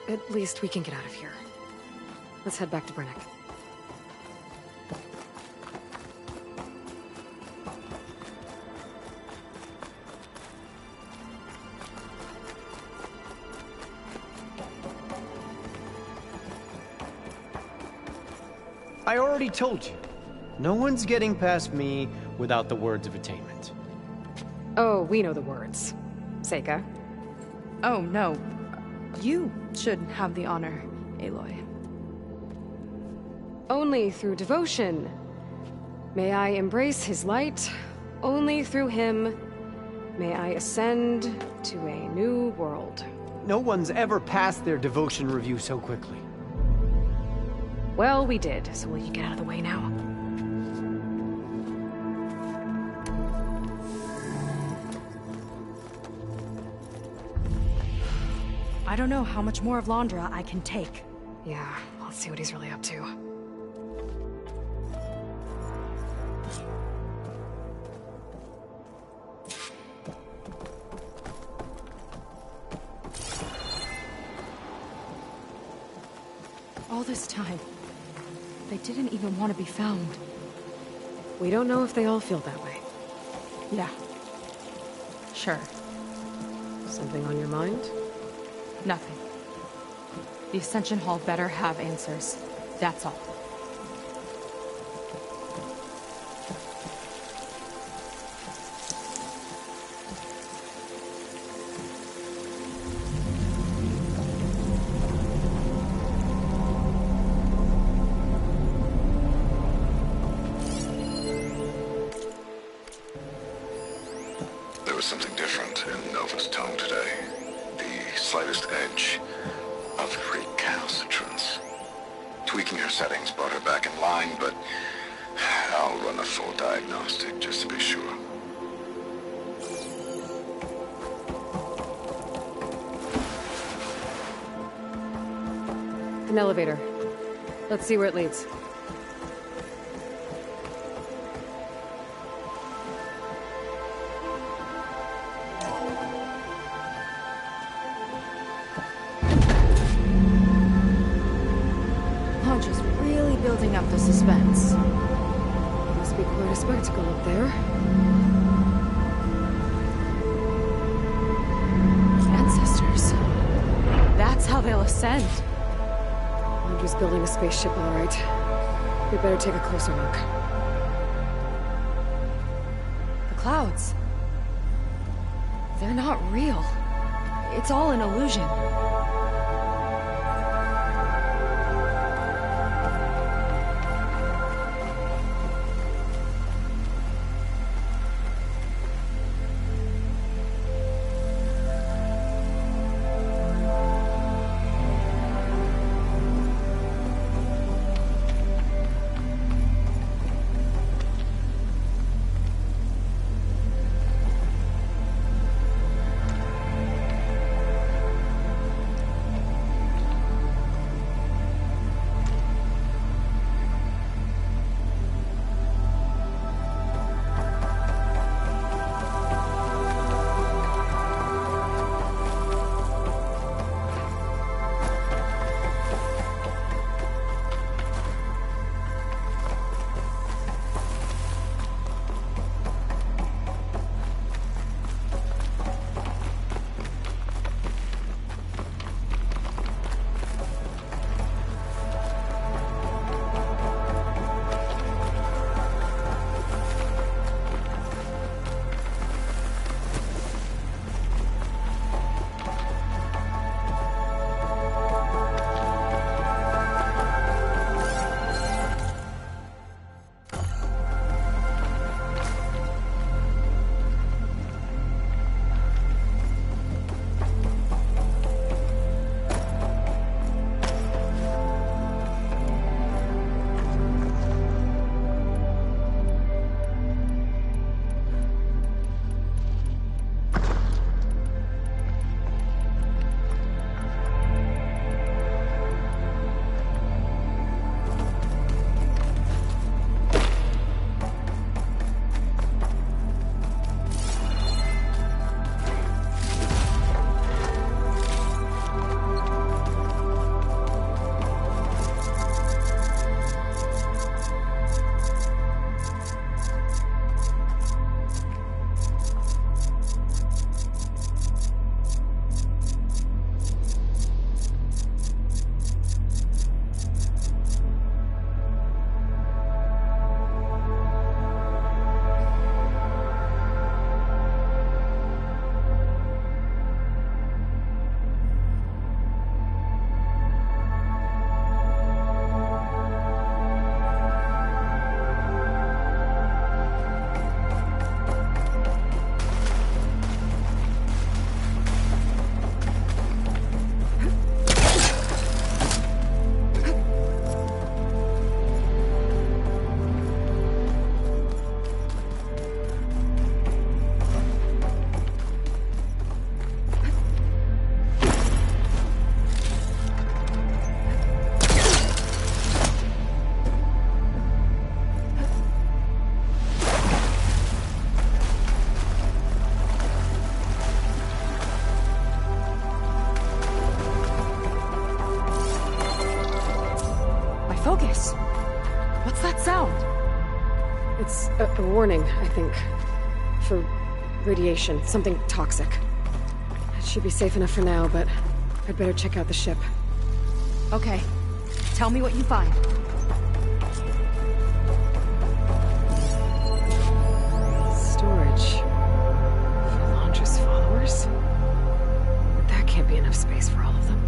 At least we can get out of here. Let's head back to Brennick. I already told you. No one's getting past me without the words of attainment. Oh, we know the words. Seika. Oh, no. You should have the honor, Aloy. Only through devotion may I embrace his light. Only through him may I ascend to a new world. No one's ever passed their devotion review so quickly. Well, we did, so will you get out of the way now? I don't know how much more of Londra I can take. Yeah, let's see what he's really up to. All this time, they didn't even want to be found. We don't know if they all feel that way. Yeah. Sure. Something on your mind? Nothing. The Ascension Hall better have answers. That's all. There was something different in Nova's tone today. The slightest edge of recalcitrance. Tweaking her settings brought her back in line, but I'll run a full diagnostic just to be sure. An elevator. Let's see where it leads. Just really building up the suspense. Must be quite a spectacle up there. Ancestors. That's how they'll ascend. Andrew's building a spaceship, all right. We better take a closer look. The clouds. They're not real. It's all an illusion. focus. What's that sound? It's a warning, I think. For radiation, something toxic. It should be safe enough for now, but I'd better check out the ship. Okay. Tell me what you find. Storage. For Londra's followers? But that can't be enough space for all of them.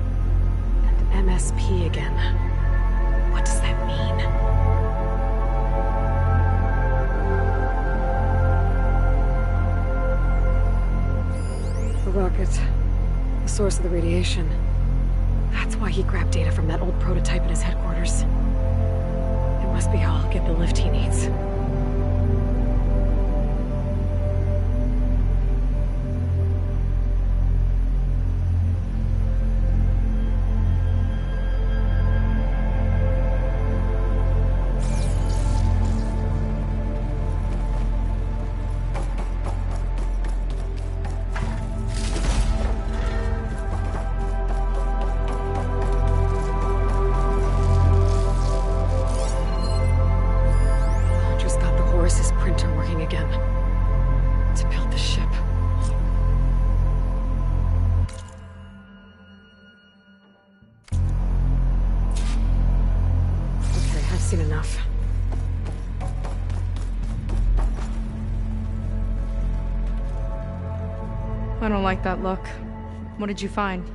And MSP again. What does that mean? The rocket. The source of the radiation. That's why he grabbed data from that old prototype in his headquarters. It must be how I'll get the lift he needs. Seen enough. I don't like that look. What did you find?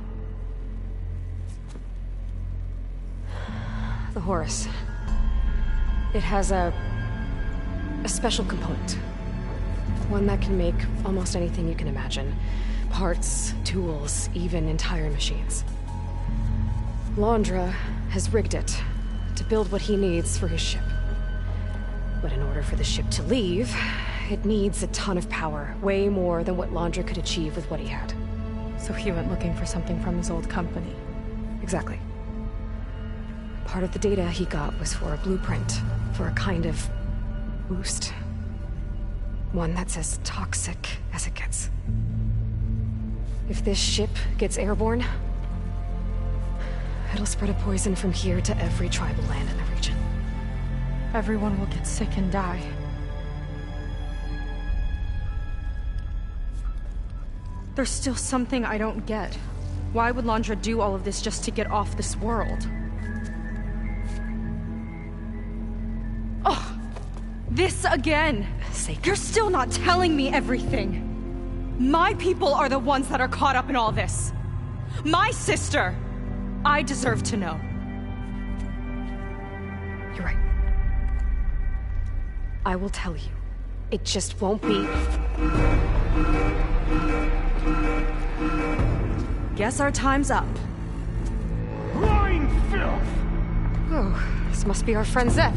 The Horus. It has a special component. One that can make almost anything you can imagine. Parts, tools, even entire machines. Londra has rigged it to build what he needs for his ship. But in order for the ship to leave, it needs a ton of power, way more than what Londra could achieve with what he had. So he went looking for something from his old company. Exactly. Part of the data he got was for a blueprint, for a kind of boost. One that's as toxic as it gets. If this ship gets airborne, it'll spread a poison from here to every tribal land in the region. Everyone will get sick and die. There's still something I don't get. Why would Londra do all of this just to get off this world? Oh, this again! You're still not telling me everything. My people are the ones that are caught up in all this. My sister! I deserve to know. You're right. I will tell you. It just won't be... Guess our time's up. Blind filth! Oh, this must be our friend Zeth.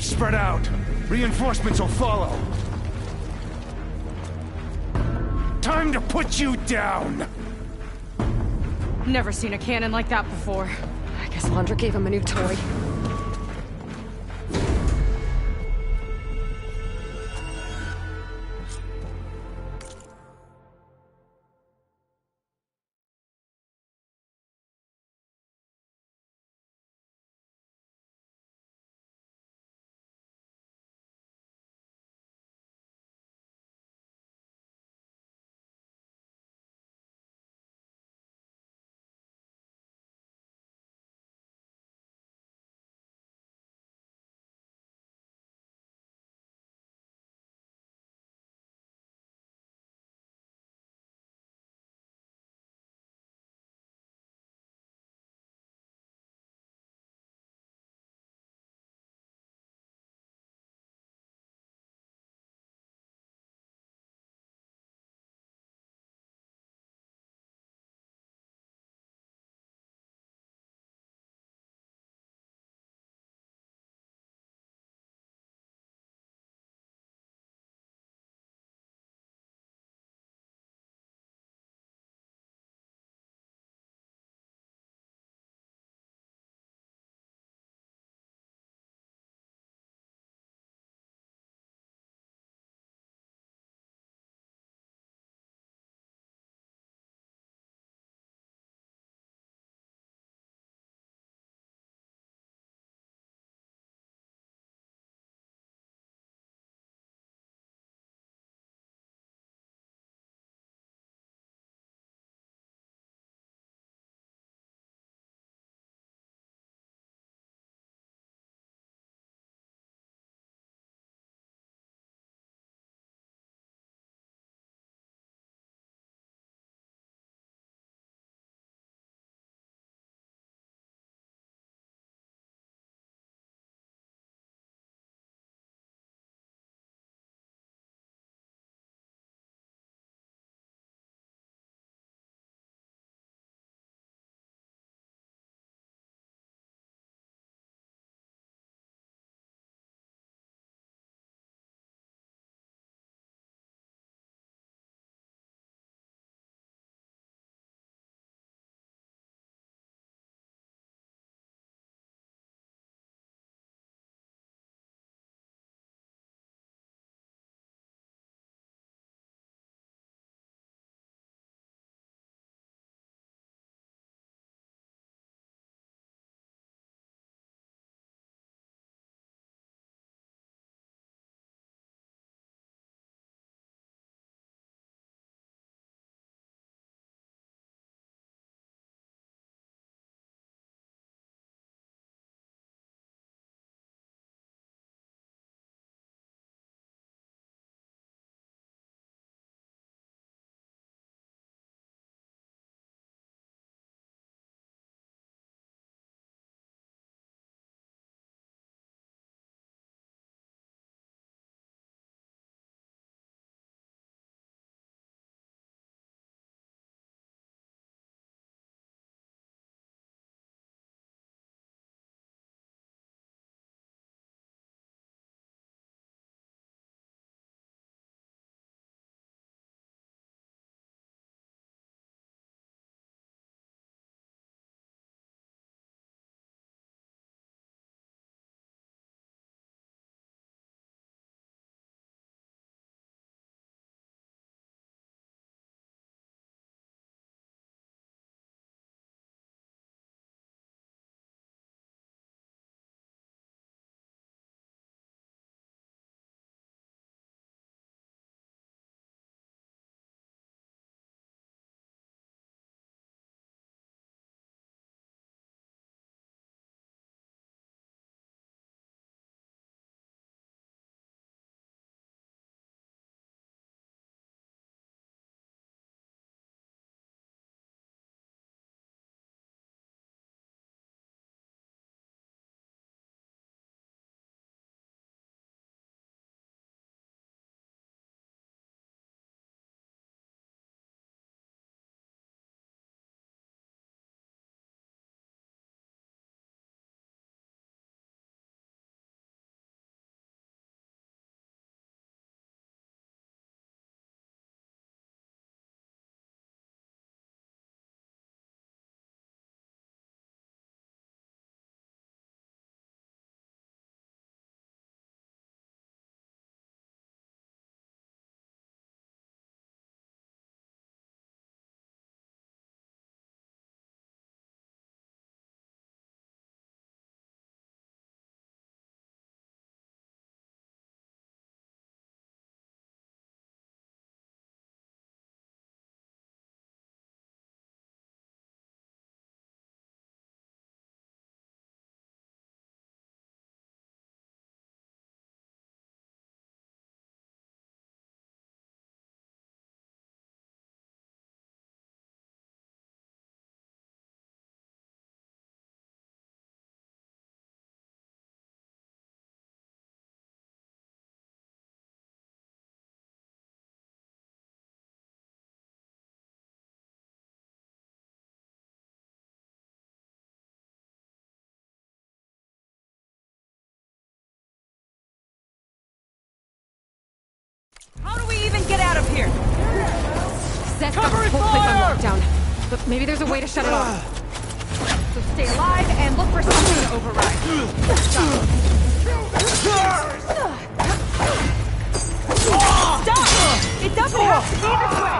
Spread out. Reinforcements will follow. Time to put you down! Never seen a cannon like that before. I guess Londra gave him a new toy. here. Seth got this whole place on lockdown. But maybe there's a way to shut it off. So stay alive and look for something to override. Stop! It doesn't have to be this way!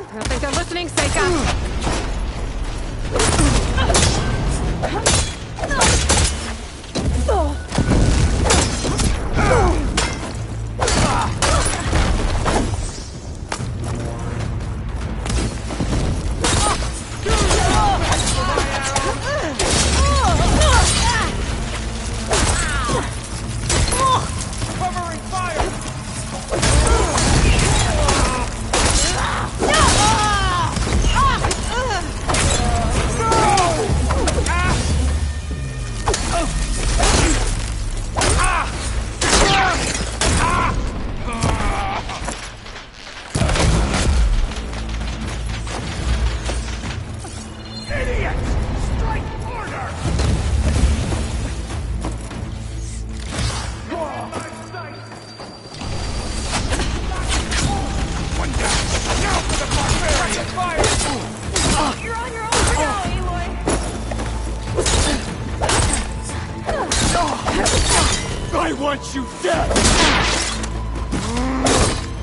I don't think they're listening, Siita. I want you dead!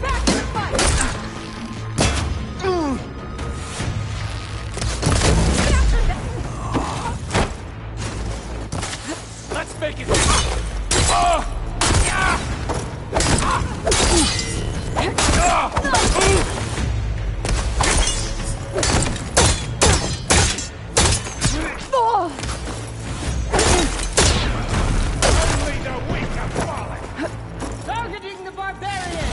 Back to the fight! Let's make it! Targeting the barbarian!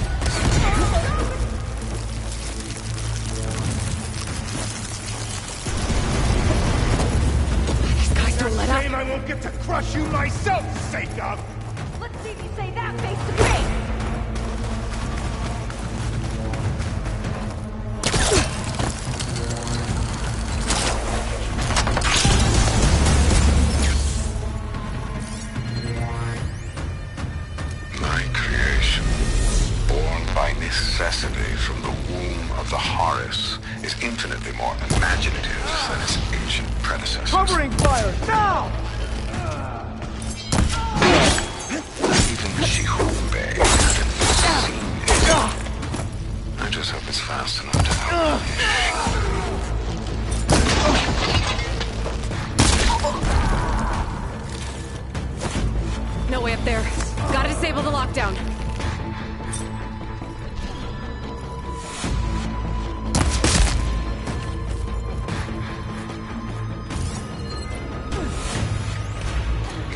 These guys don't let up. Shame I won't get to crush you myself, Siita! Let's see if you say that face to face! My creation, born by necessity from the womb of the Horus, is infinitely more imaginative than its ancient predecessors. Covering fire, now! Even Shihumbe hadn't seen it. I just hope it's fast enough to help me. No way up there. Gotta disable the lockdown.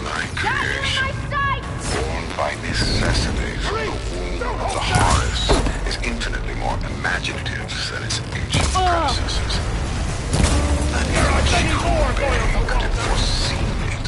My creation, born by necessity from the womb of the Horus, is infinitely more imaginative than its ancient predecessors. And even Shihumbe could have foreseen it.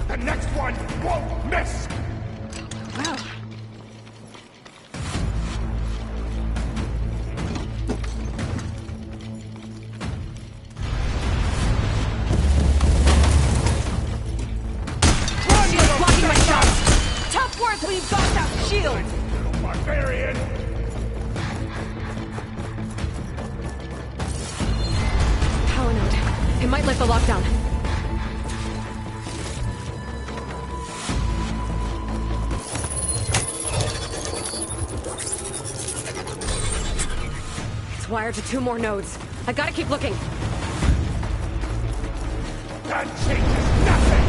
The next one won't miss! Blocking my shot! Tough work when you've got that shield! Little barbarian! Power node. It might lift the lockdown. It's wired to 2 more nodes. I gotta keep looking. That changes nothing!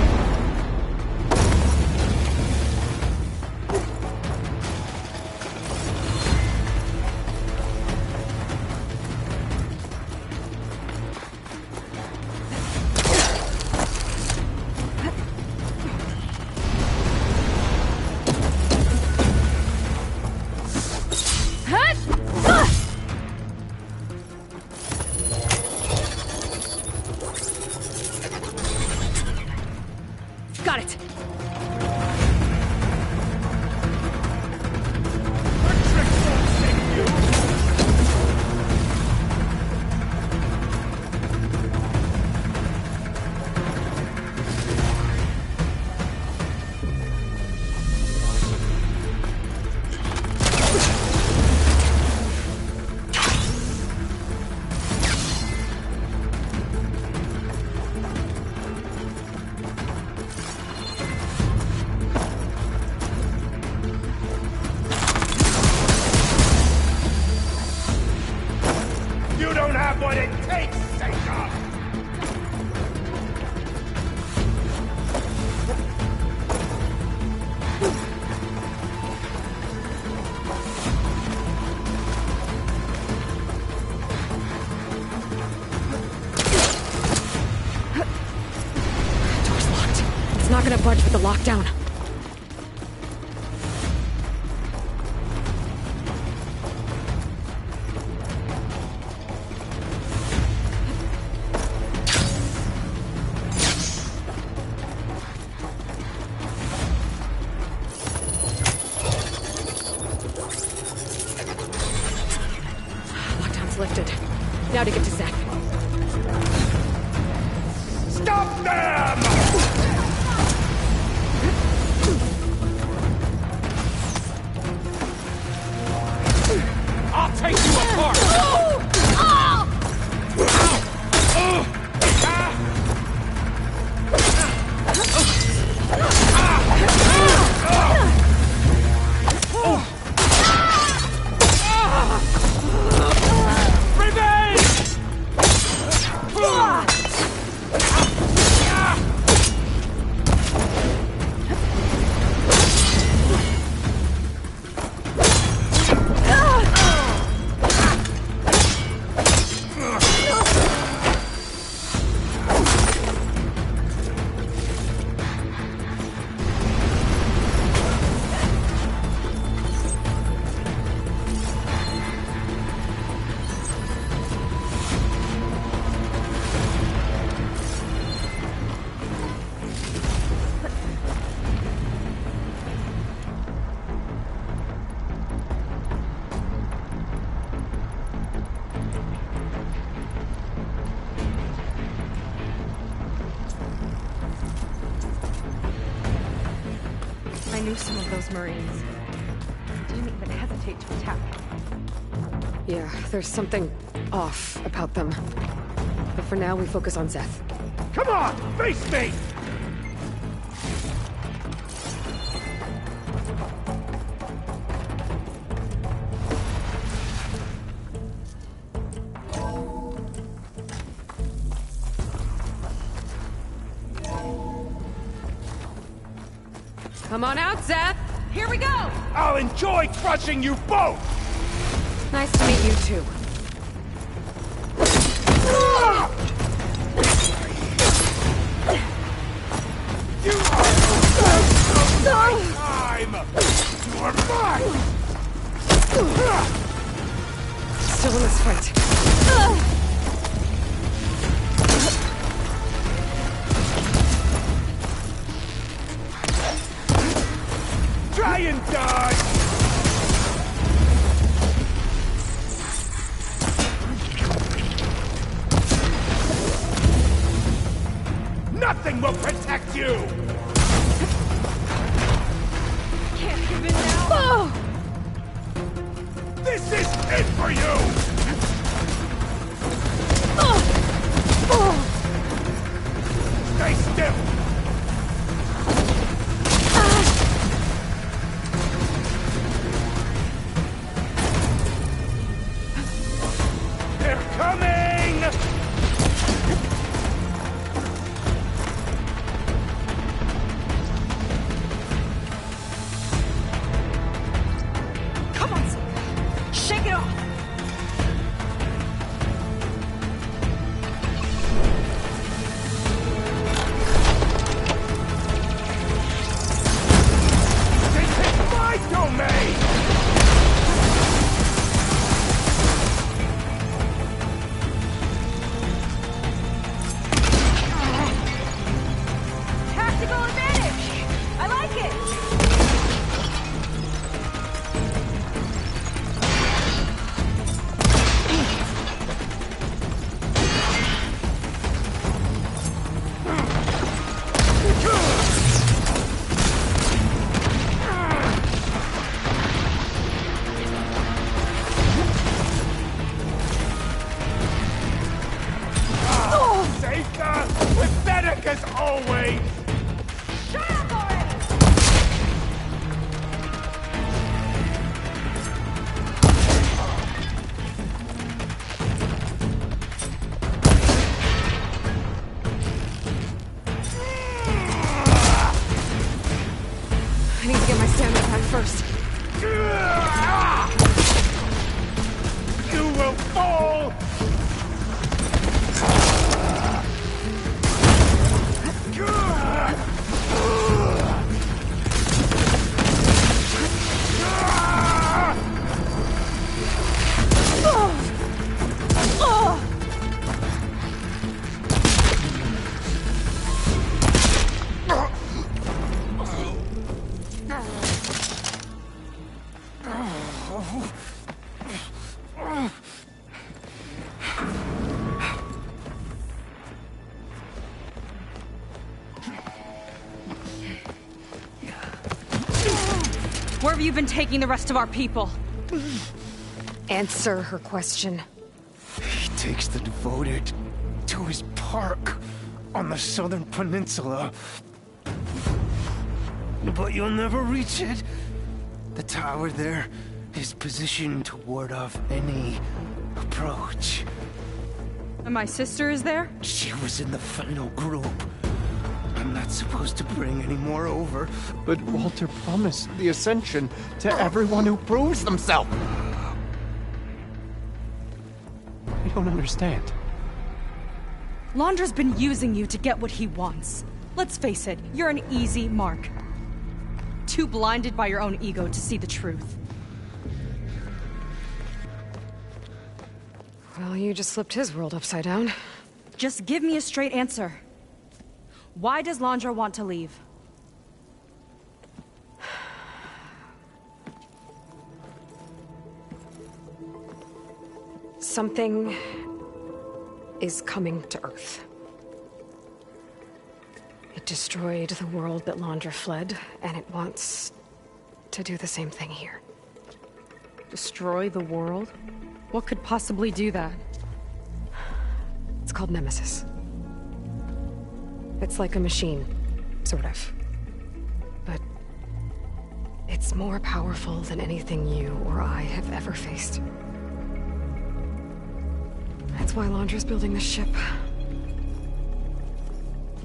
Got it! You don't have what it takes, Siita! Door's locked. It's not gonna budge with the lockdown. Lockdown's lifted. Now to get to Zach. Stop them! I'll take you apart! I knew some of those Marines. Didn't even hesitate to attack. Yeah, there's something off about them. But for now, we focus on Zeth. Come on, face me! Come on out, Zeth! Here we go! I'll enjoy crushing you both! Nice to meet you, too. You are my time! You are mine! Still in this fight. Try and die! Nothing will protect you! Can't give in now! This is it for you! Stay still! They're coming! Come on, Siita. Shake it off! always! Shut up already! I need to get my stamina back first. You will fall! Where have you been taking the rest of our people? Answer her question. He takes the devoted to his park on the southern peninsula. But you'll never reach it. The tower there is positioned to ward off any approach. And my sister is there? She was in the final group. I'm not supposed to bring any more over. But Walter promised the Ascension to everyone who proves themselves. I don't understand. Londra's been using you to get what he wants. Let's face it, you're an easy mark. Too blinded by your own ego to see the truth. Well, you just flipped his world upside down. Just give me a straight answer. Why does Londra want to leave? Something is coming to Earth. It destroyed the world that Londra fled, and it wants to do the same thing here. Destroy the world? What could possibly do that? It's called Nemesis. It's like a machine, sort of. But it's more powerful than anything you or I have ever faced. That's why Londra's building this ship.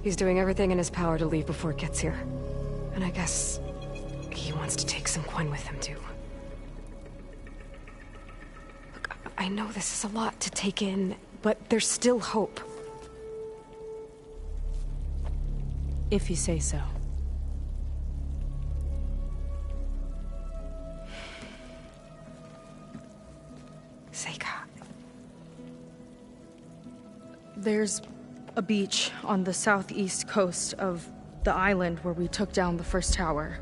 He's doing everything in his power to leave before it gets here. And I guess he wants to take some coin with him, too. Look, I know this is a lot to take in, but there's still hope. If you say so. Siita. There's a beach on the southeast coast of the island where we took down the first tower.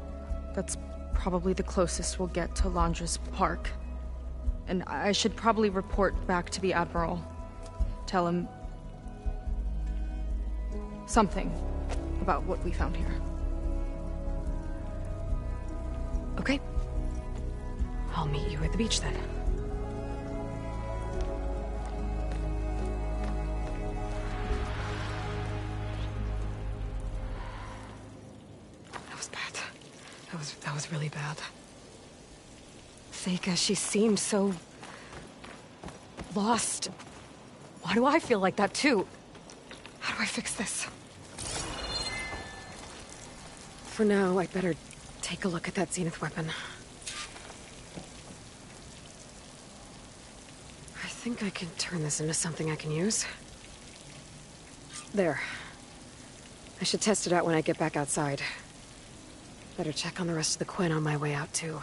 That's probably the closest we'll get to Londra's park. And I should probably report back to the Admiral. Tell him something about what we found here. Okay. I'll meet you at the beach then. That was bad. That was really bad. Siita, she seemed so lost. Why do I feel like that too? How do I fix this? For now, I'd better take a look at that Zenith weapon. I think I can turn this into something I can use. There. I should test it out when I get back outside. Better check on the rest of the Quinn on my way out, too.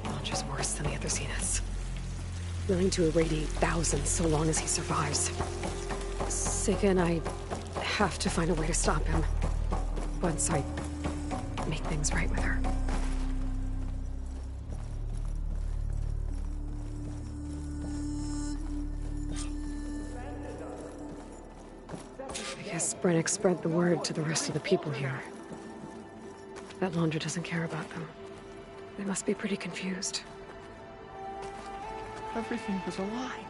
Launcher's worse than the other Zeniths. Willing to irradiate thousands so long as he survives. Siita and I have to find a way to stop him. Once I make things right with her. I guess Brennick spread the word to the rest of the people here. That Laundra doesn't care about them. They must be pretty confused. Everything was a lie.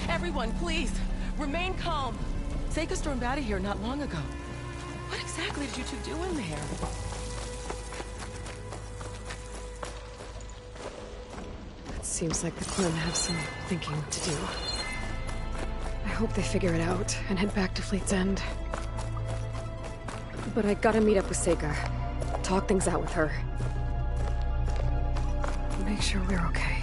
Everyone, please, remain calm. Siita stormed out of here not long ago. What exactly did you two do in there? It seems like the Clem have some thinking to do. I hope they figure it out and head back to Fleet's End. But I gotta meet up with Siita. Talk things out with her. Make sure we're okay.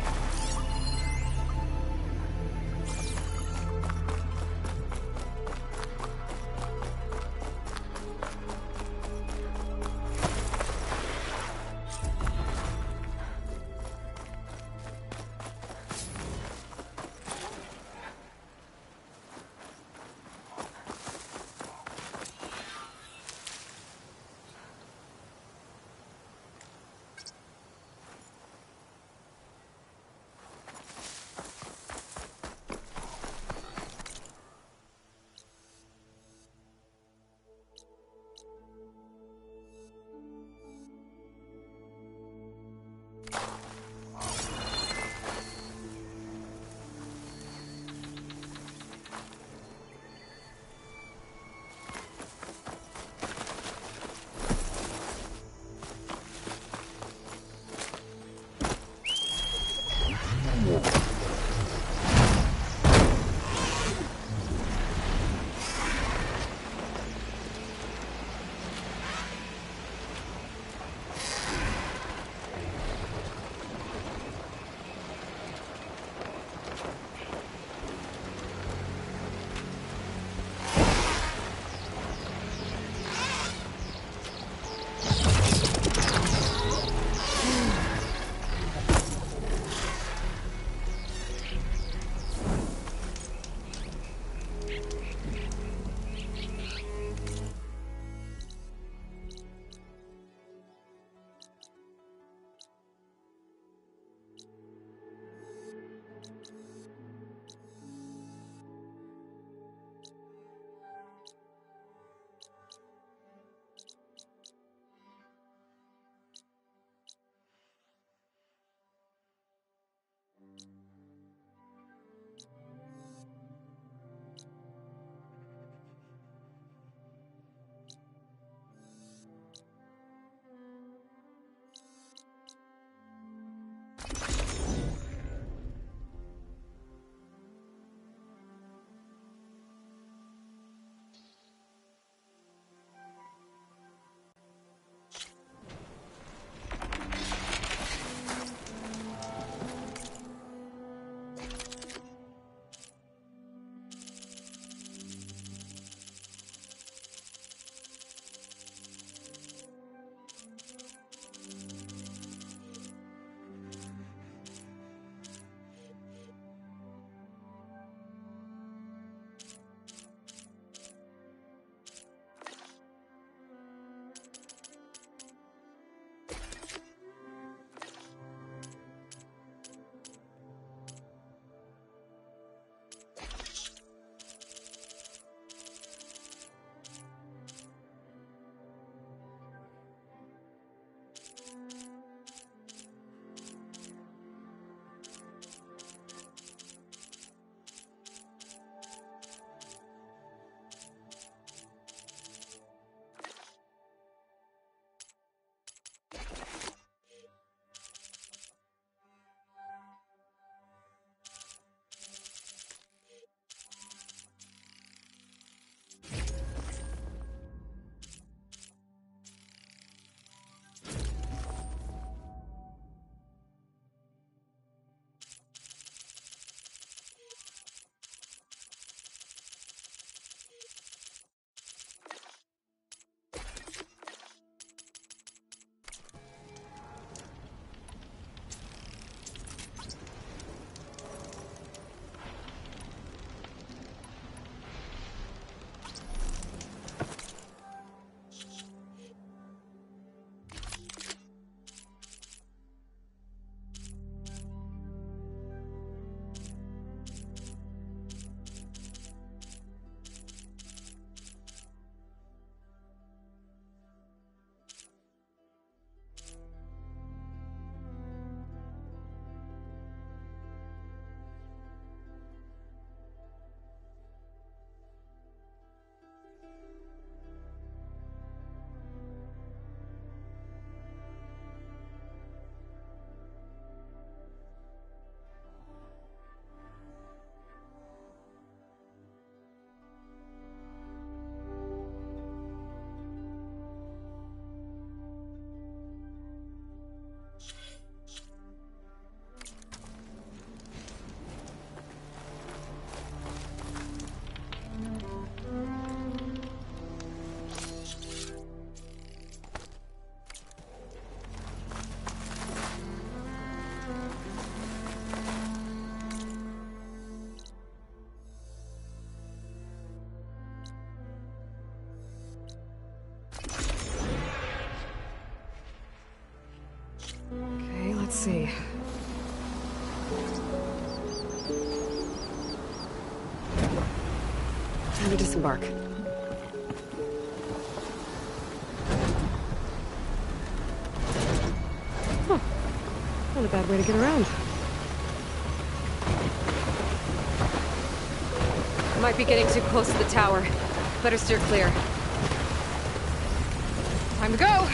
Time to disembark. Huh. Not a bad way to get around. Might be getting too close to the tower. Better steer clear. Time to go!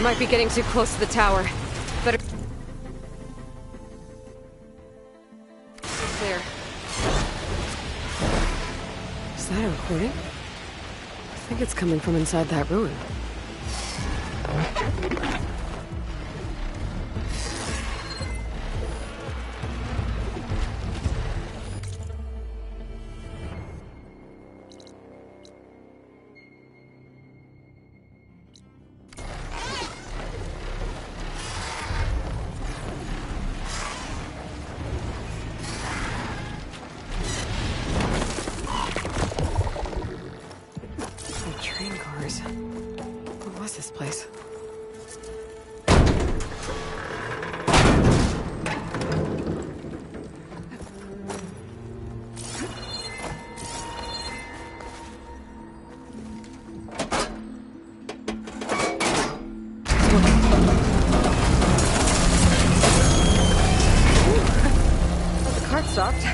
Might be getting too close to the tower. Better... Clear. Is that a recording? I think it's coming from inside that ruin. What was this place? The cart stopped.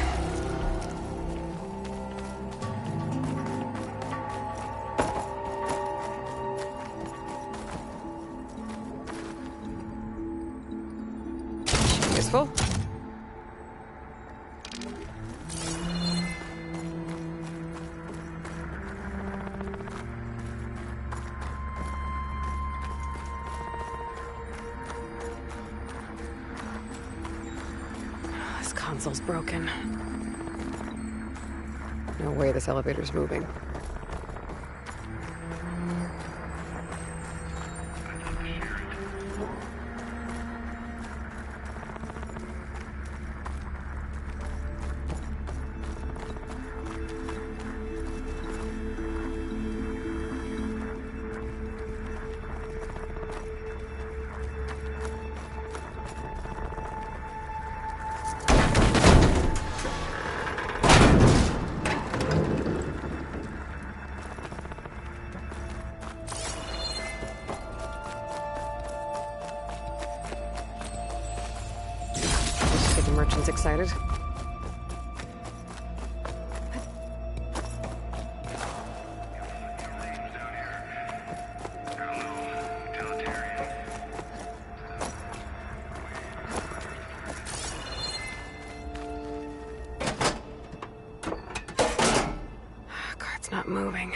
Useful. This console's broken. No way this elevator's moving. Merchants excited. Cart's not moving.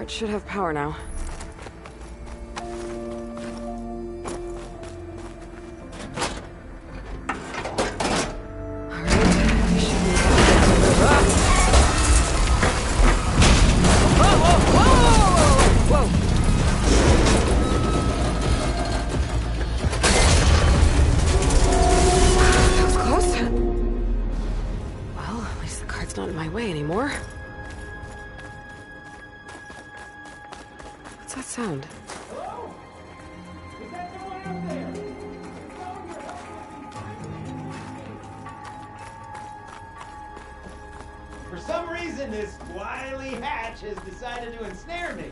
Should have power now. Not in my way anymore. What's that sound? For some reason, this wily hatch has decided to ensnare me.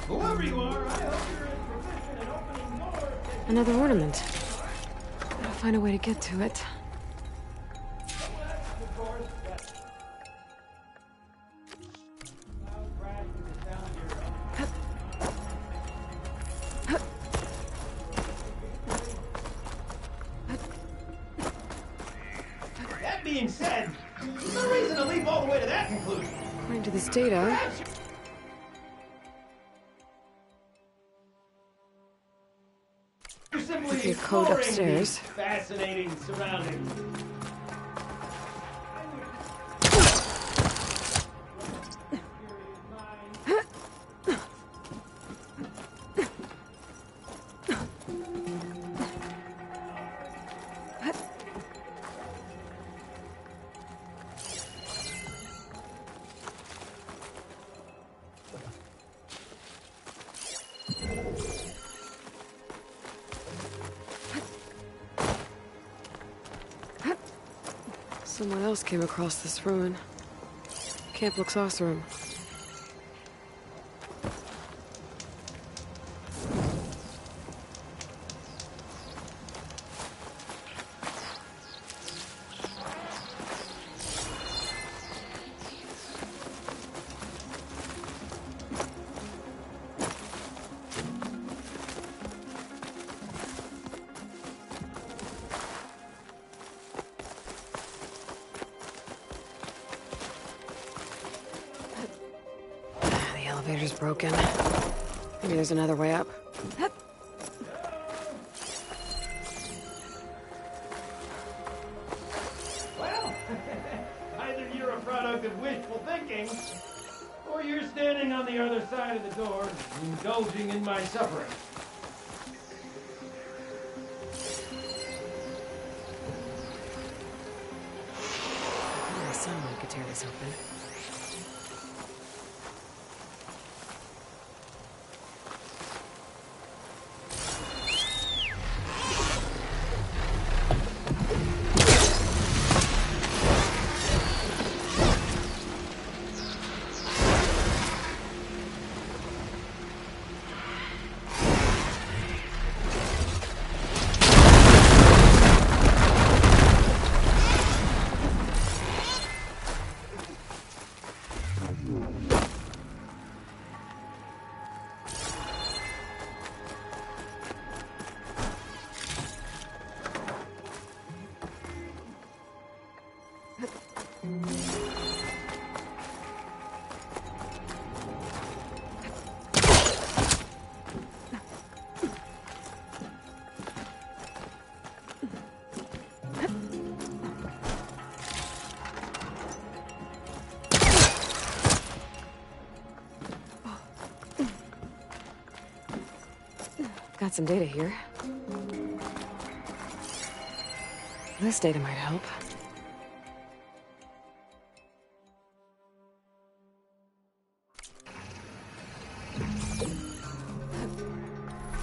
Whoever you are, I hope you're as proficient at opening doors. Another ornament. I'll find a way to get to it. That being said, there's no reason to leap all the way to that conclusion. According to this data, You're simply Could be a code exploring upstairs. these fascinating surroundings. someone else came across this ruin. Camp looks awesome. The elevator's broken. Maybe there's another way up. Well, either you're a product of wishful thinking, or you're standing on the other side of the door, indulging in my suffering. My son could tear this open. Got some data here. This data might help.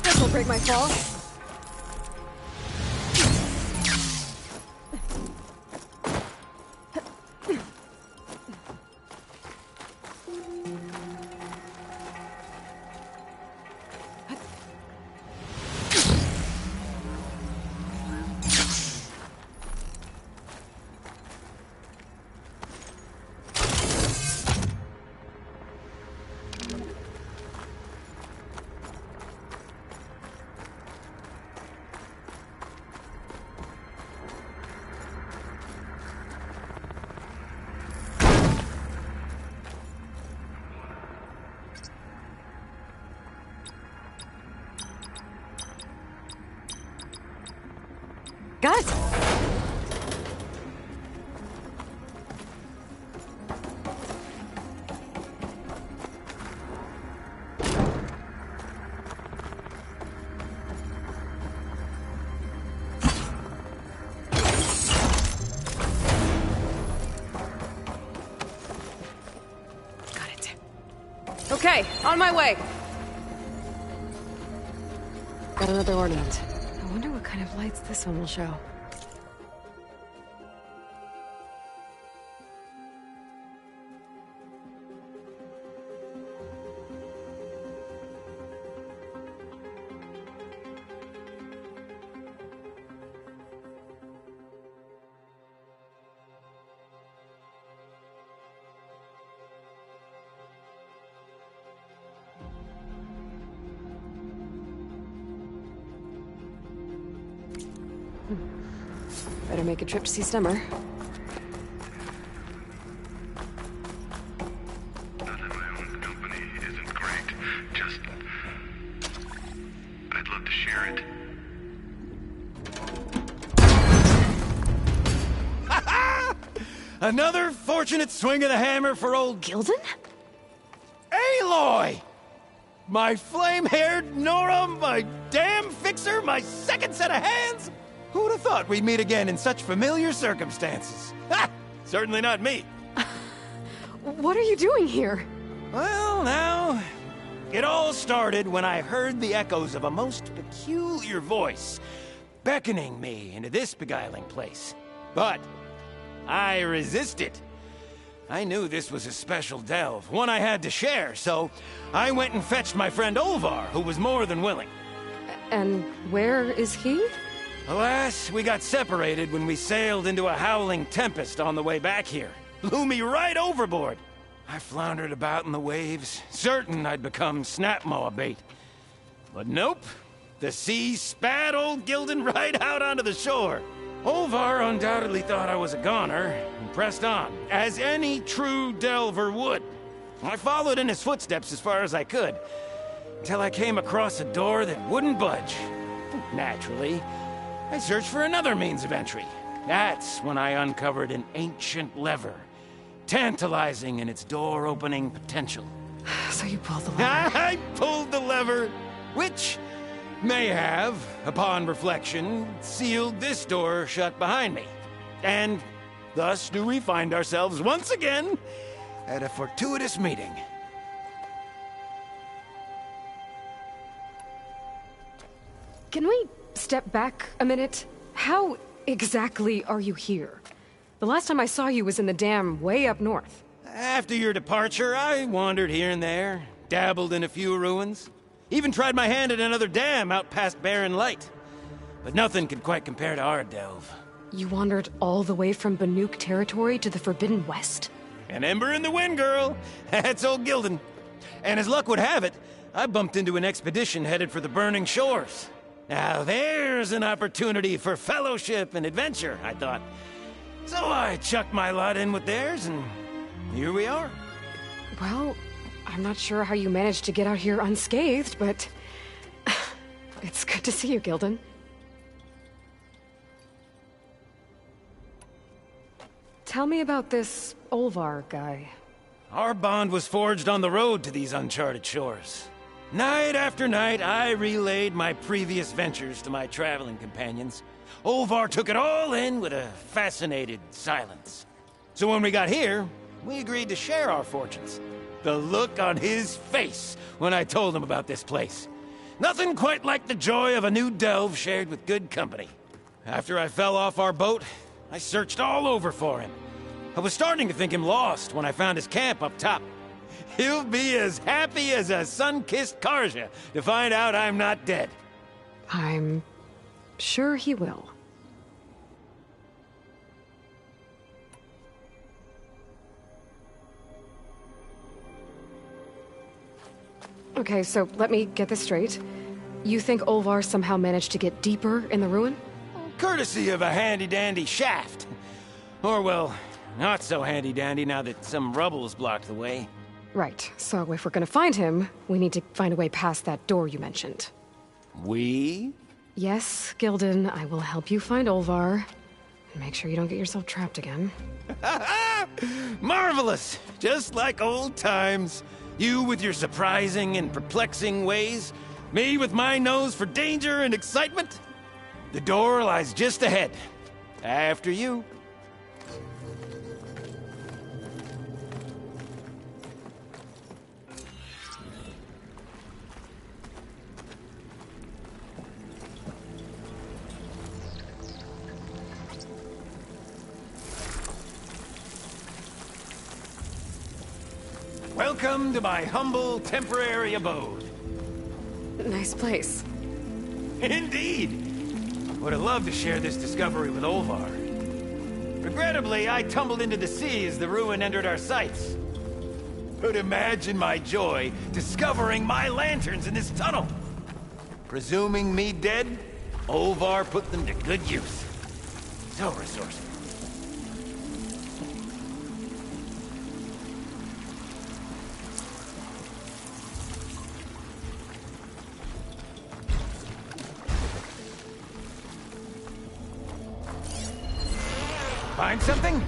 This will break my fall. Got it! Got it. Okay, on my way. Got another ornament. I wonder what kind of lights this one will show. Better make a trip to see Stemmer. Not in my own company isn't great. Just... I'd love to share it. Another fortunate swing of the hammer for old Gilden? Aloy! My flame-haired Nora, my damn fixer, my second set of hands! Who'd have thought we'd meet again in such familiar circumstances? Ha! Certainly not me. What are you doing here? Well, now... It all started when I heard the echoes of a most peculiar voice beckoning me into this beguiling place. But I resisted. I knew this was a special delve, one I had to share, so I went and fetched my friend Olvar, who was more than willing. And where is he? Alas, we got separated when we sailed into a howling tempest on the way back here. Blew me right overboard. I floundered about in the waves, certain I'd become snapmaw bait. But nope, the sea spat old Gilden right out onto the shore. Olvar undoubtedly thought I was a goner, and pressed on, as any true delver would. I followed in his footsteps as far as I could, till I came across a door that wouldn't budge. Naturally, I searched for another means of entry. That's when I uncovered an ancient lever, tantalizing in its door-opening potential. So you pulled the lever. I pulled the lever, which may have, upon reflection, sealed this door shut behind me. And thus do we find ourselves once again at a fortuitous meeting. Can we step back a minute? How exactly are you here? The last time I saw you was in the dam way up north. After your departure, I wandered here and there, dabbled in a few ruins, even tried my hand at another dam out past Barren Light. But nothing could quite compare to our delve. You wandered all the way from Banuk territory to the Forbidden West? An ember in the wind, girl. That's old Gilden. And as luck would have it, I bumped into an expedition headed for the Burning Shores. Now there's an opportunity for fellowship and adventure, I thought. So I chucked my lot in with theirs, and here we are. Well, I'm not sure how you managed to get out here unscathed, but it's good to see you, Gilden. Tell me about this Olvar guy. Our bond was forged on the road to these uncharted shores. Night after night, I relayed my previous ventures to my traveling companions. Olvar took it all in with a fascinated silence. So when we got here, we agreed to share our fortunes. The look on his face when I told him about this place. Nothing quite like the joy of a new delve shared with good company. After I fell off our boat, I searched all over for him. I was starting to think him lost when I found his camp up top. He'll be as happy as a sun-kissed Karja to find out I'm not dead. I'm sure he will. Okay, so let me get this straight. You think Olvar somehow managed to get deeper in the ruin? Courtesy of a handy-dandy shaft. Or, well, not so handy-dandy now that some rubble's blocked the way. Right, so if we're gonna find him, we need to find a way past that door you mentioned. We? Yes, Gilden, I will help you find Olvar. And make sure you don't get yourself trapped again. Marvelous! Just like old times. You with your surprising and perplexing ways. Me with my nose for danger and excitement. The door lies just ahead. After you. Welcome to my humble, temporary abode. Nice place. Indeed. Would have loved to share this discovery with Olvar. Regrettably, I tumbled into the sea as the ruin entered our sights. But imagine my joy discovering my lanterns in this tunnel. Presuming me dead, Olvar put them to good use. So resourceful. Find something?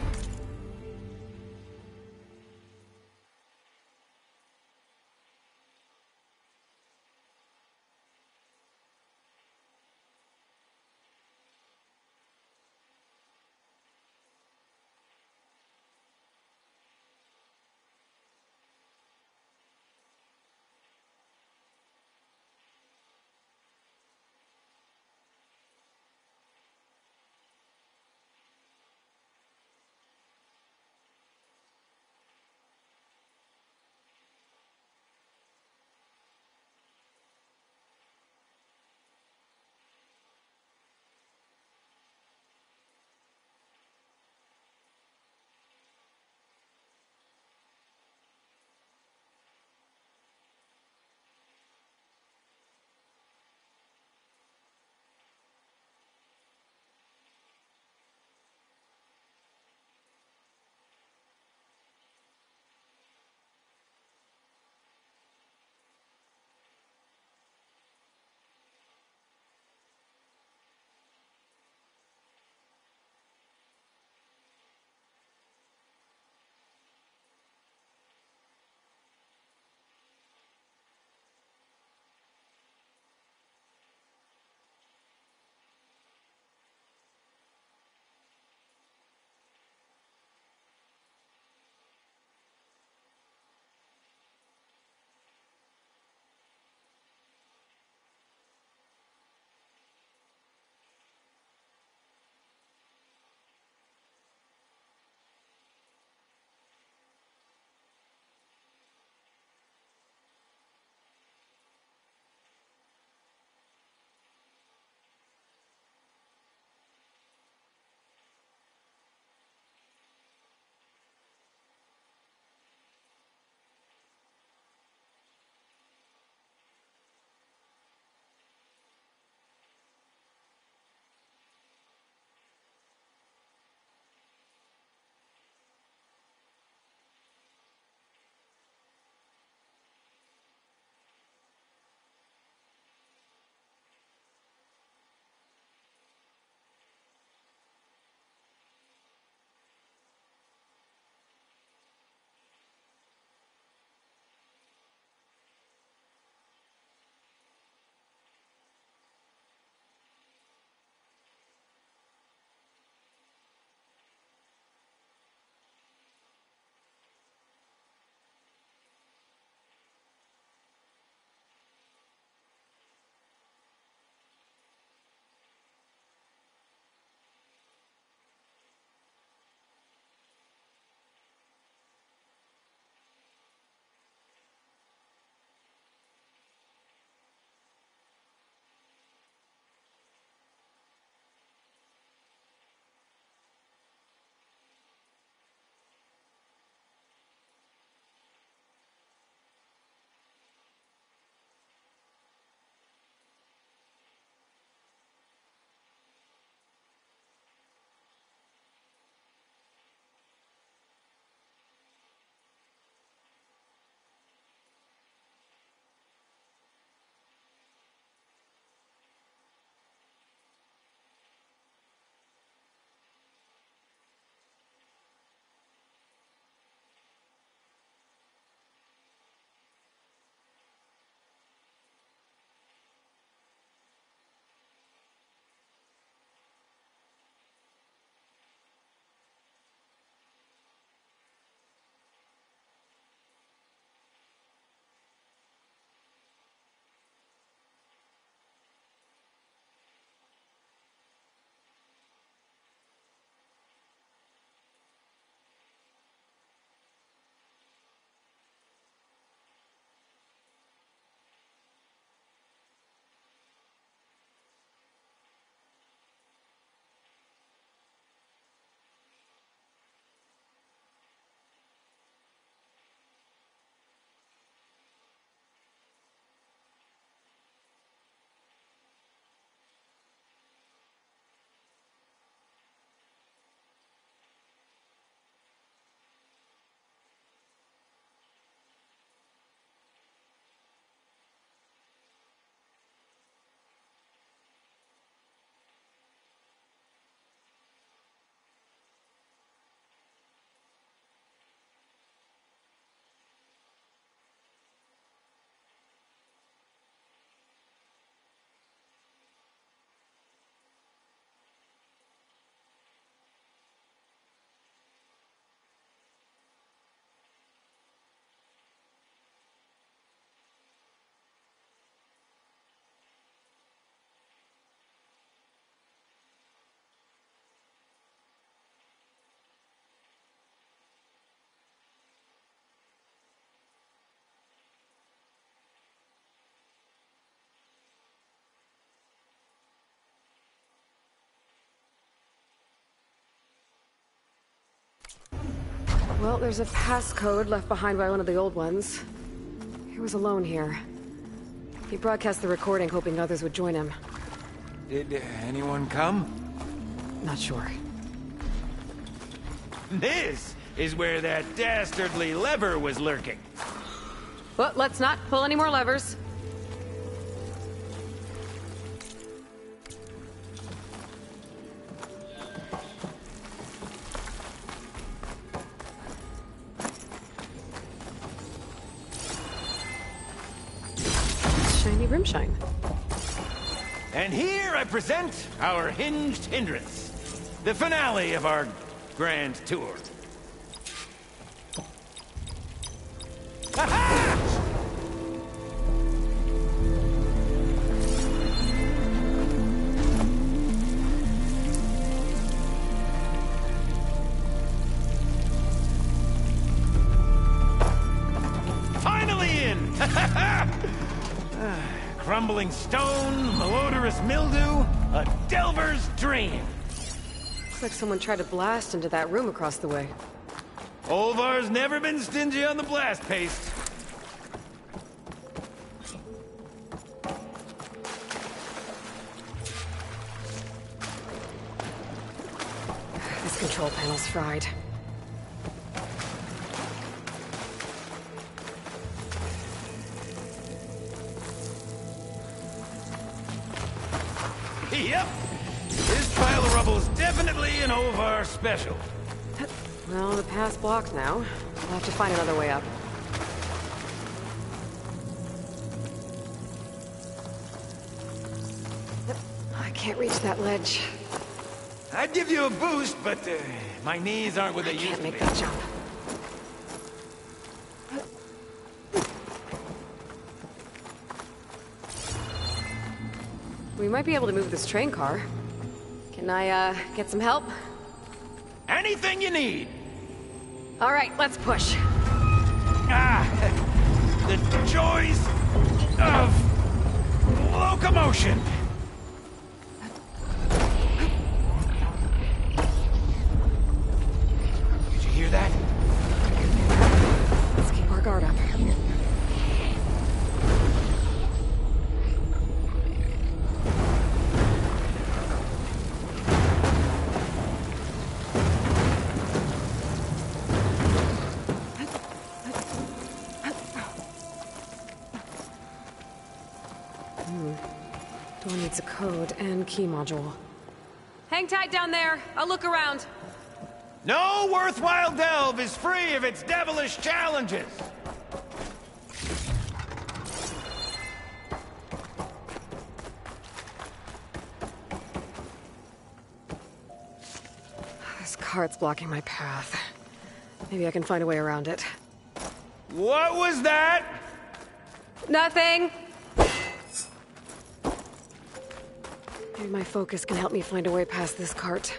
Well, there's a passcode left behind by one of the old ones. He was alone here. He broadcast the recording hoping others would join him. Did anyone come? Not sure. This is where that dastardly lever was lurking. Well, let's not pull any more levers. Shiny rimshine. And here I present our hinged hindrance. The finale of our grand tour. Ha-ha! Finally in! Crumbling stone, malodorous mildew, a delver's dream. Looks like someone tried to blast into that room across the way. Olvar's never been stingy on the blast paste. This control panel's fried. Yep. This pile of rubble is definitely an Olvar special. Well, the path's blocked now. We'll have to find another way up. I can't reach that ledge. I'd give you a boost, but my knees aren't what they used to be. I can't make that jump. We might be able to move this train car. Can I, get some help? Anything you need. All right, let's push. Ah, the joys of locomotion. Did you hear that? Let's keep our guard up. Door needs a code and key module. Hang tight down there. I'll look around. No worthwhile delve is free of its devilish challenges. This cart's blocking my path. Maybe I can find a way around it. What was that? Nothing. Maybe my focus can help me find a way past this cart.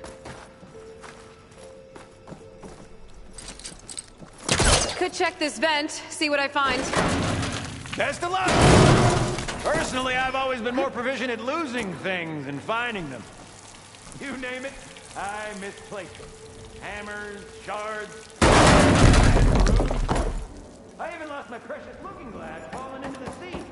Could check this vent, see what I find. Best of luck! Personally, I've always been more proficient at losing things than finding them. You name it, I misplaced them. Hammers, shards... I even lost my precious looking glass falling into the sea.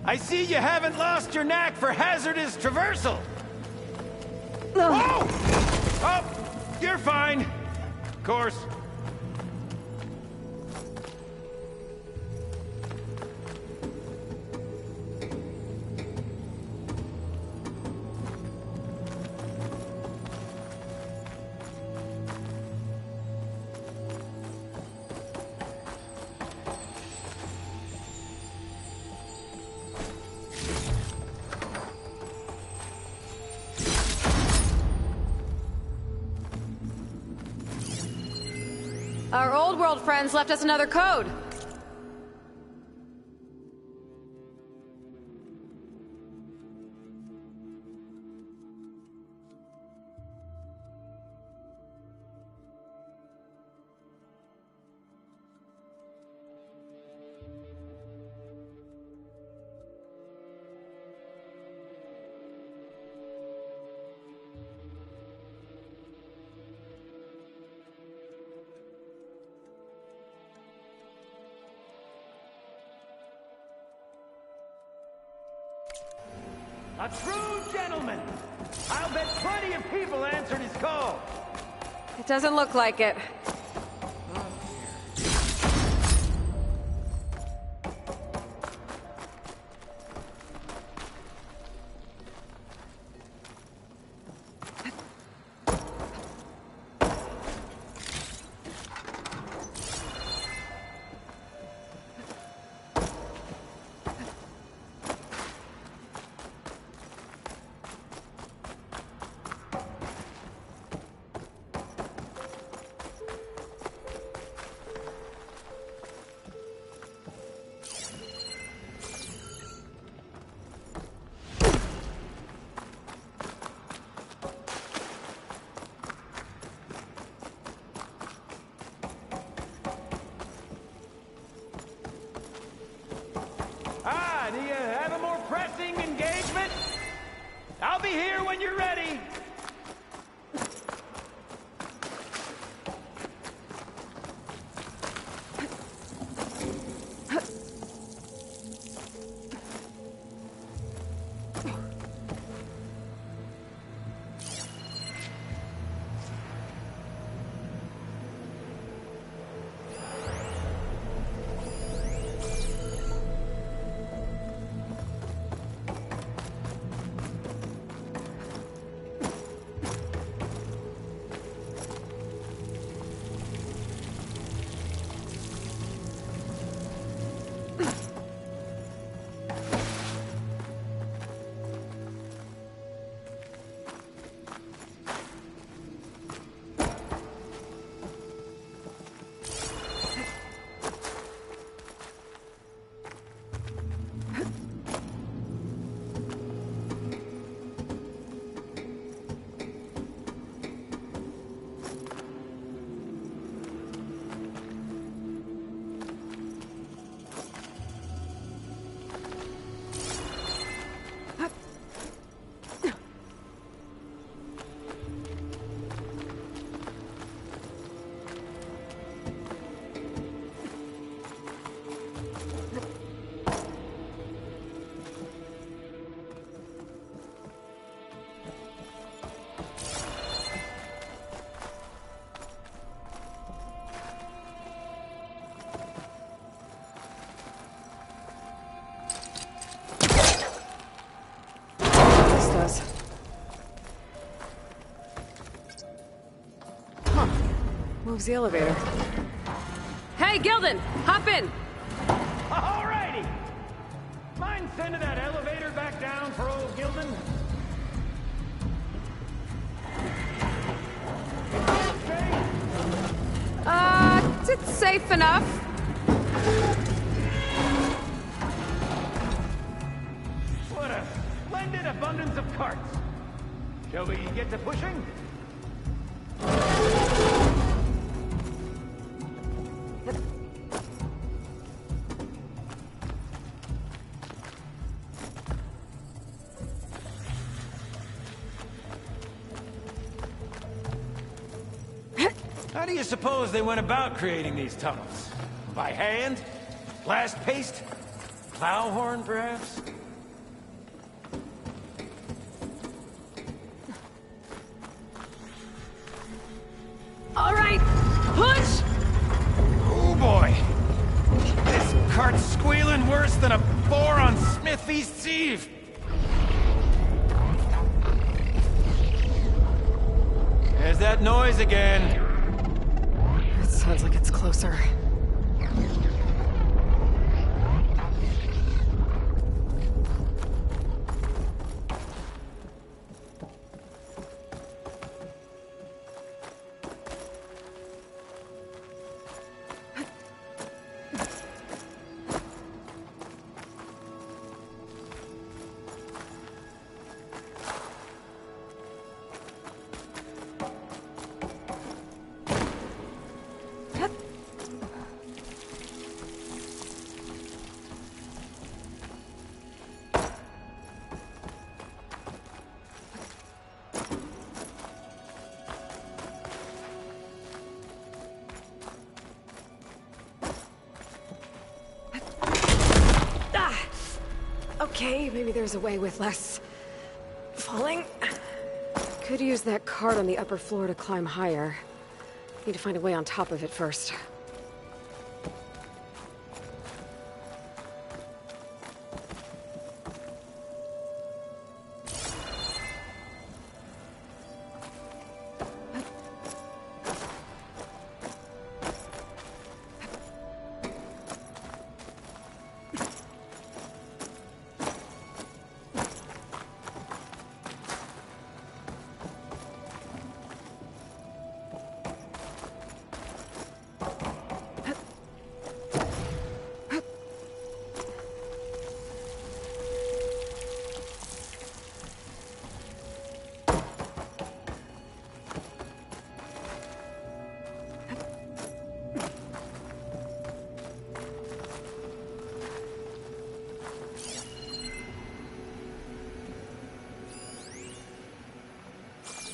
I see you haven't lost your knack for hazardous traversal. Whoa! Oh, you're fine. Of course. Our old world friends left us another code. A true gentleman! I'll bet plenty of people answered his call. It doesn't look like it. Do you have a more pressing engagement? I'll be here when you're ready. Moves the elevator. Hey, Gilden! Hop in! Alrighty! Mind sending that elevator back down for old Gilden? It's safe enough. What a splendid abundance of carts. Shall we get to pushing? How do you suppose they went about creating these tunnels? By hand? Blast paste? Plow horn, perhaps? All right, push! Oh boy! This cart's squealing worse than a boar on Smith East Eve! There's that noise again. It sounds like it's closer. Okay, maybe there's a way with less falling. Could use that cart on the upper floor to climb higher. Need to find a way on top of it first.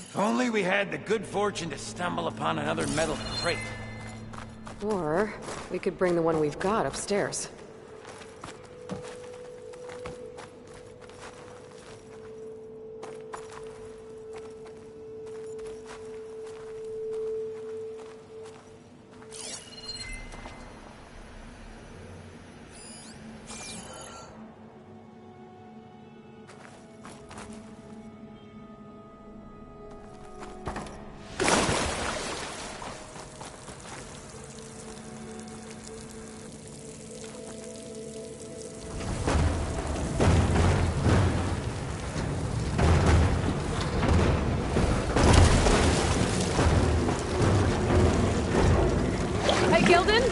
If only we had the good fortune to stumble upon another metal crate. Or we could bring the one we've got upstairs.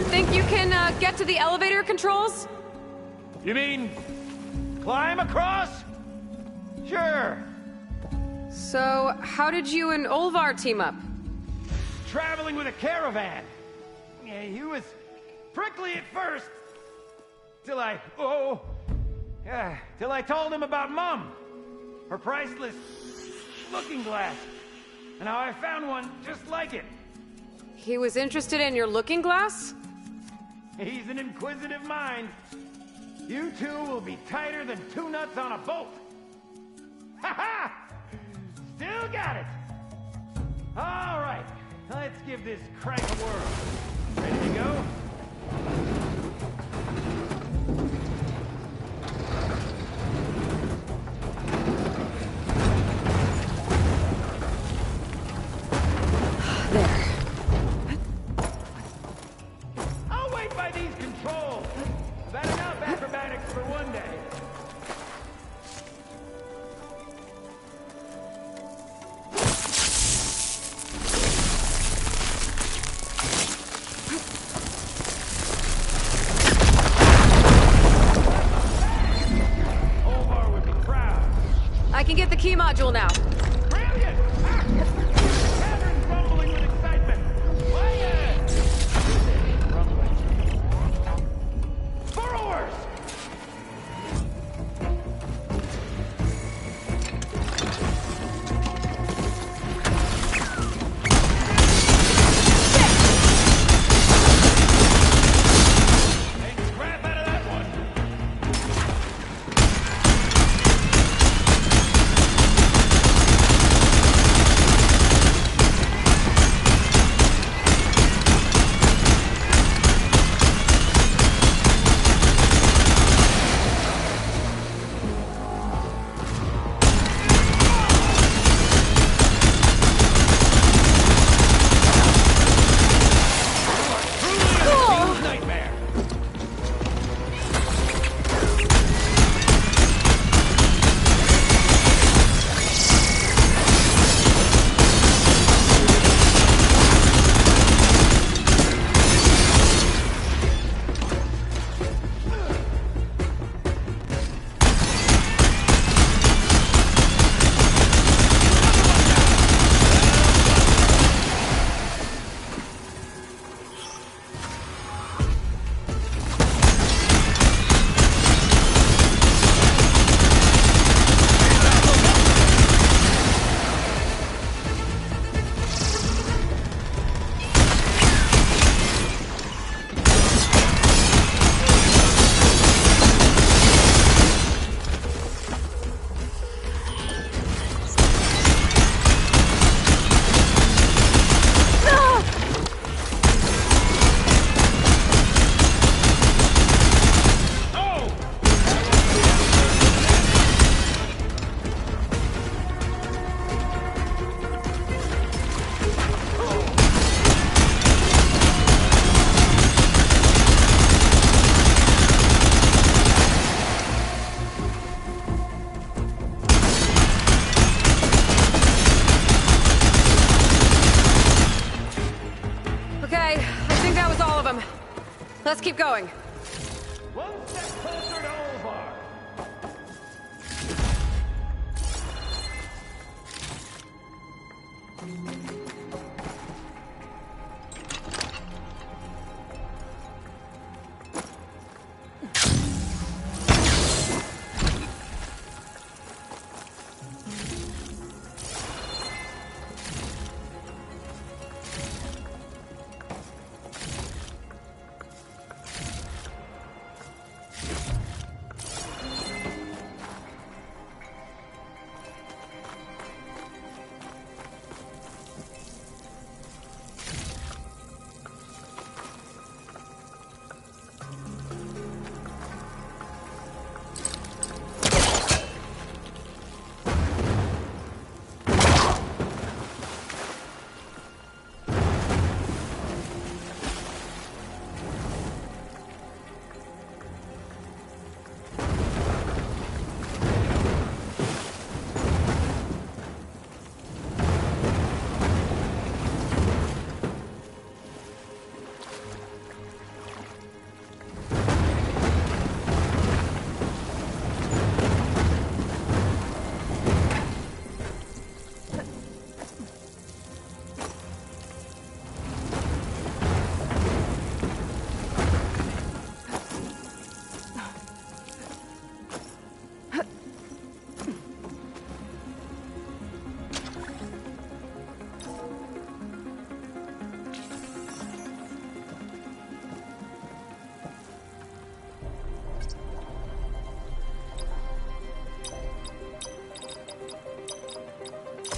Think you can get to the elevator controls? You mean climb across? Sure. So, how did you and Olvar team up? Traveling with a caravan. Yeah, he was prickly at first. Till I told him about Mom. Her priceless looking glass. And how I found one just like it. He was interested in your looking glass? He's an inquisitive mind. You two will be tighter than two nuts on a bolt. Ha ha! Still got it. All right, let's give this crank a whirl. Ready to go? I can get the key module now. Brilliant! Catherine's rumbling with excitement. Quiet! Rumbling. Borrowers! Take crap out of that one. Let's keep going. One step closer to Olvar.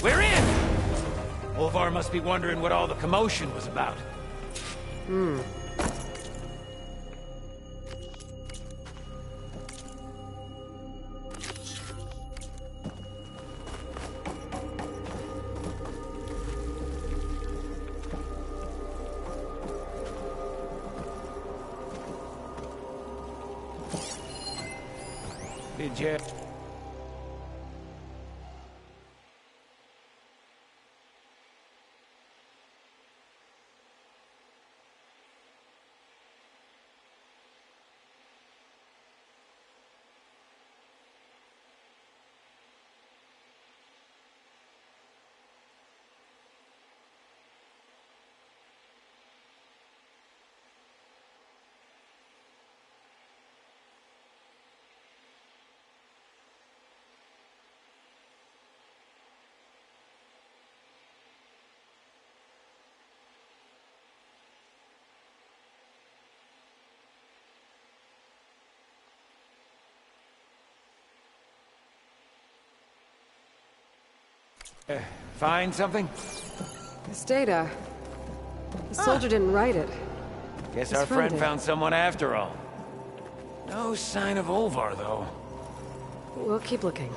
We're in! Olvar must be wondering what all the commotion was about. Did you... find something? This data. The soldier didn't write it. Guess His our friend did. found someone after all. No sign of Olvar, though. We'll keep looking.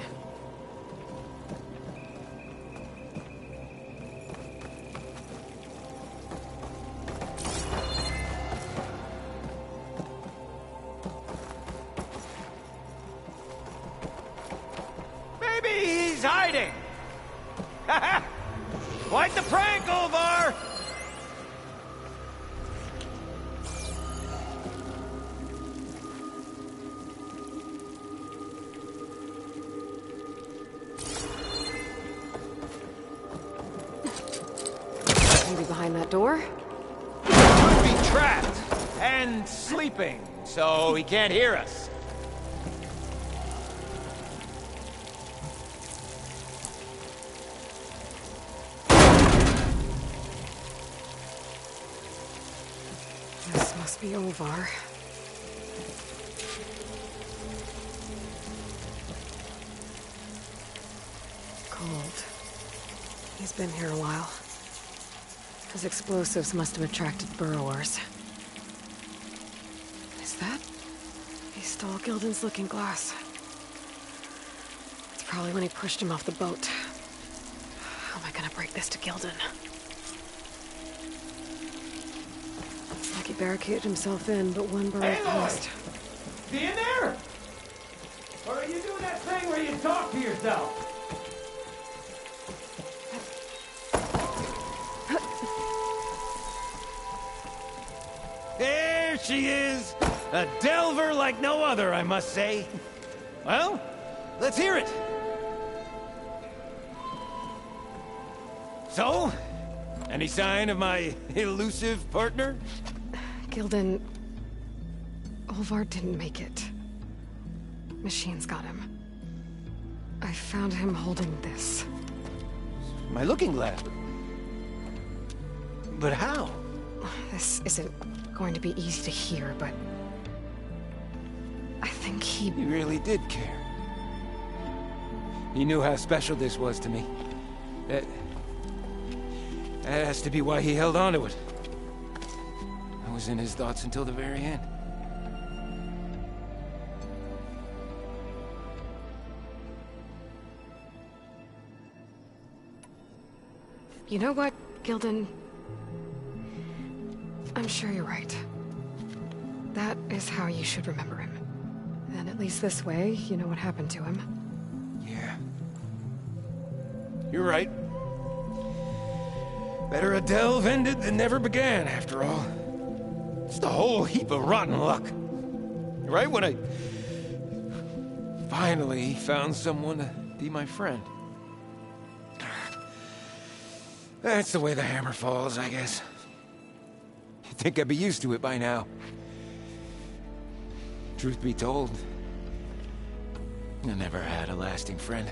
Maybe he's hiding! Quite the prank, Olvar! Maybe behind that door? Could be trapped and sleeping, so he can't hear us. This must be Olvar. Cold. He's been here a while. His explosives must have attracted burrowers. Is that? He stole Gildan's looking glass. It's probably when he pushed him off the boat. How am I gonna break this to Gildan? Looks like he barricaded himself in, but one burrow passed. You in there? Or are you doing that thing where you talk to yourself? There she is! A delver like no other, I must say. Well, let's hear it. So, any sign of my elusive partner? Gildan... Olvar didn't make it. Machines got him. I found him holding this. My looking glass. But how? This isn't going to be easy to hear, but... I think he really did care. He knew how special this was to me. That has to be why he held on to it. I was in his thoughts until the very end. You know what, Gildan? I'm sure you're right. That is how you should remember him. And at least this way, you know what happened to him. Yeah. You're right. Better a delve ended than never began, after all. Just a whole heap of rotten luck. Right when I finally found someone to be my friend. That's the way the hammer falls, I guess. You'd think I'd be used to it by now. Truth be told, I never had a lasting friend.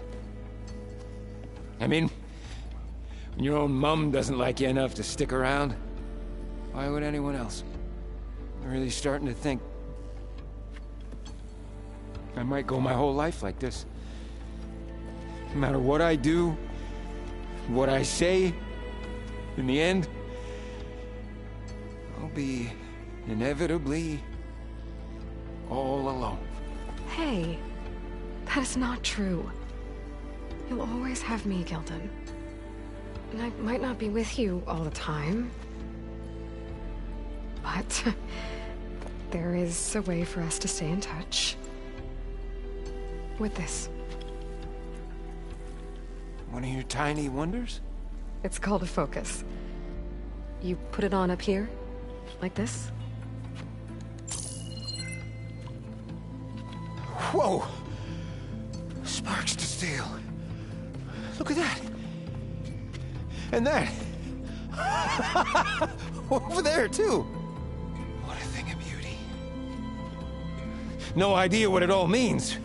I mean, when your own mum doesn't like you enough to stick around, why would anyone else? I'm really starting to think I might go my whole life like this. No matter what I do, what I say, in the end, I'll be inevitably all alone. Hey, that is not true. You'll always have me, Gildan. And I might not be with you all the time, but there is a way for us to stay in touch. With this. One of your tiny wonders? It's called a focus. You put it on up here, like this. Whoa! Sparks to steel. Look at that. And that. Over there, too. What a thing of beauty. No idea what it all means.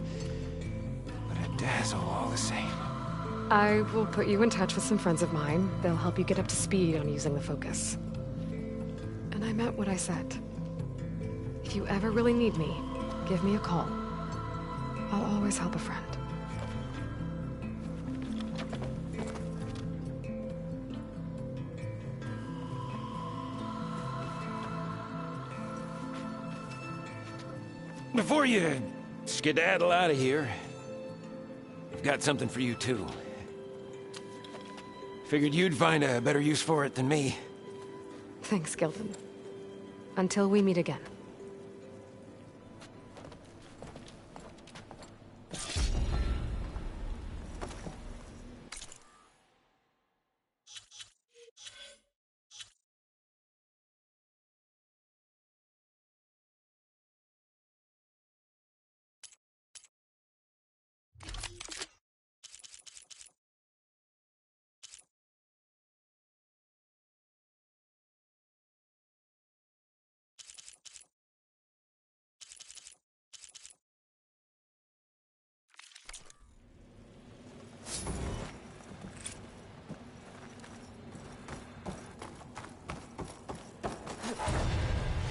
But a dazzle all the same. I will put you in touch with some friends of mine. They'll help you get up to speed on using the focus. And I meant what I said. If you ever really need me, give me a call. I'll always help a friend. Before you skedaddle out of here, I've got something for you, too. Figured you'd find a better use for it than me. Thanks, Gildan. Until we meet again.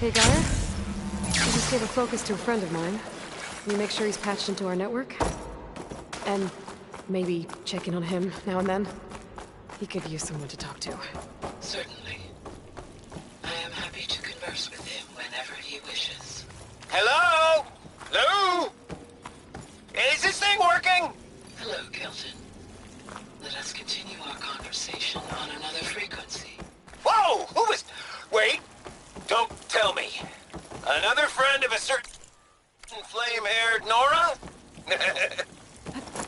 Hey, Gaia? I just gave a focus to a friend of mine. Can you make sure he's patched into our network? And maybe check in on him now and then? He could use someone to talk to. Certainly. I am happy to converse with him whenever he wishes. Hello? Lou? Is this thing working? Hello, Gildan. Let us continue our conversation on another frequency. Whoa! Who is... Wait. Don't tell me. Another friend of a certain flame-haired Nora?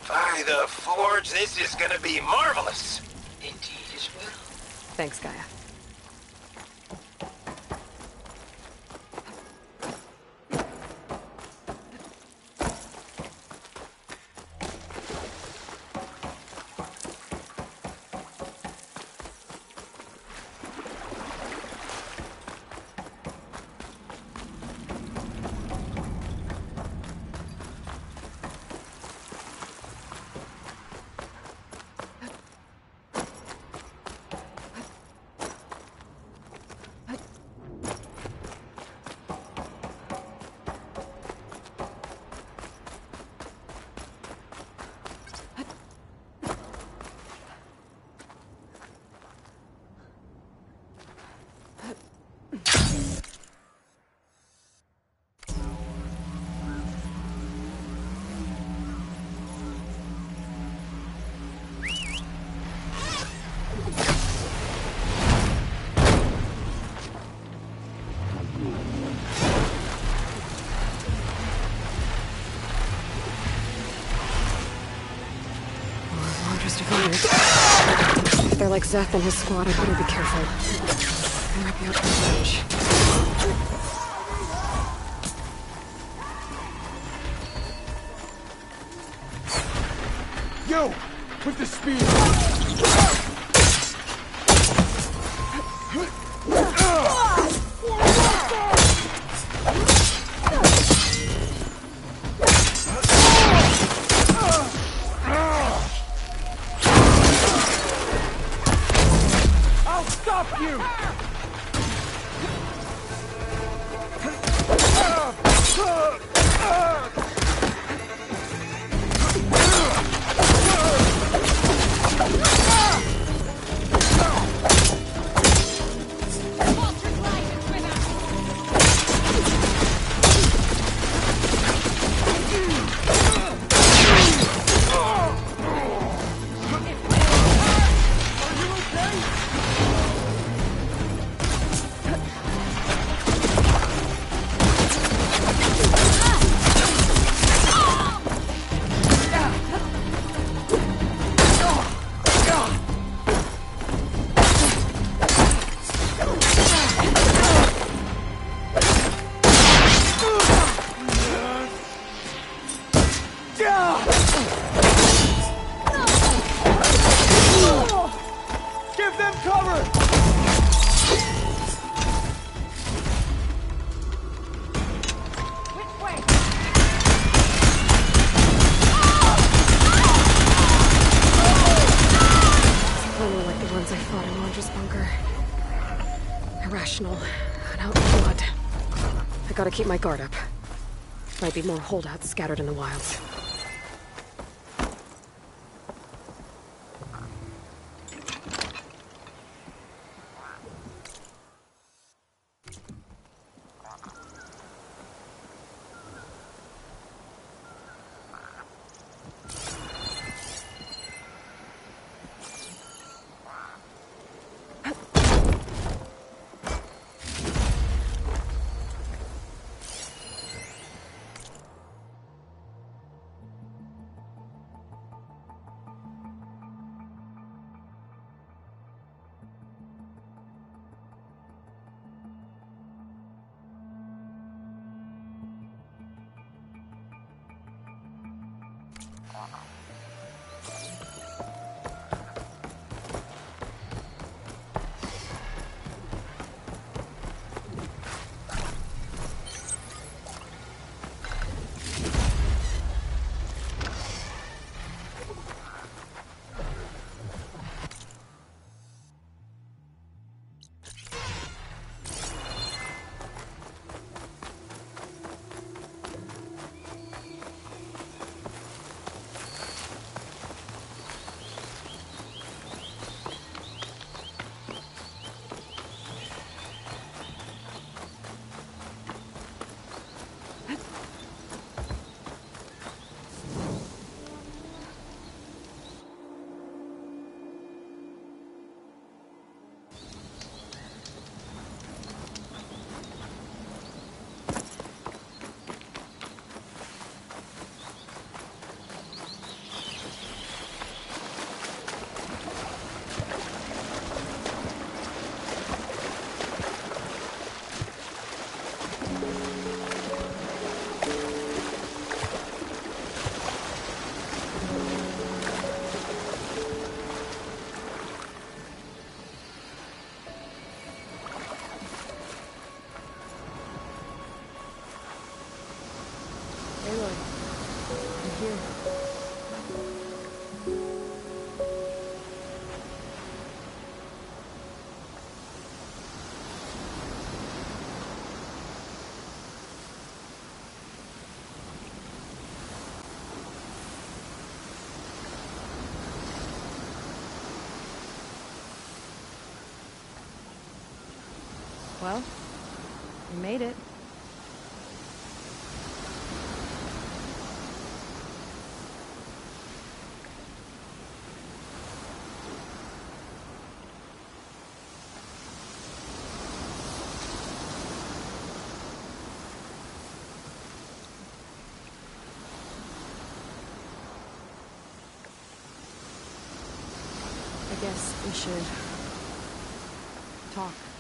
By the Forge, this is gonna be marvelous. Indeed it will. Thanks, Gaia. If they're like Zeth and his squad, I better be careful. There might be out of range. Yo! With the speed! I'll stop you! Give them cover! Plainly like the ones I fought in Laundra's bunker. Irrational and out in blood. I gotta keep my guard up. Might be more holdouts scattered in the wilds. Well, we made it. I guess we should talk.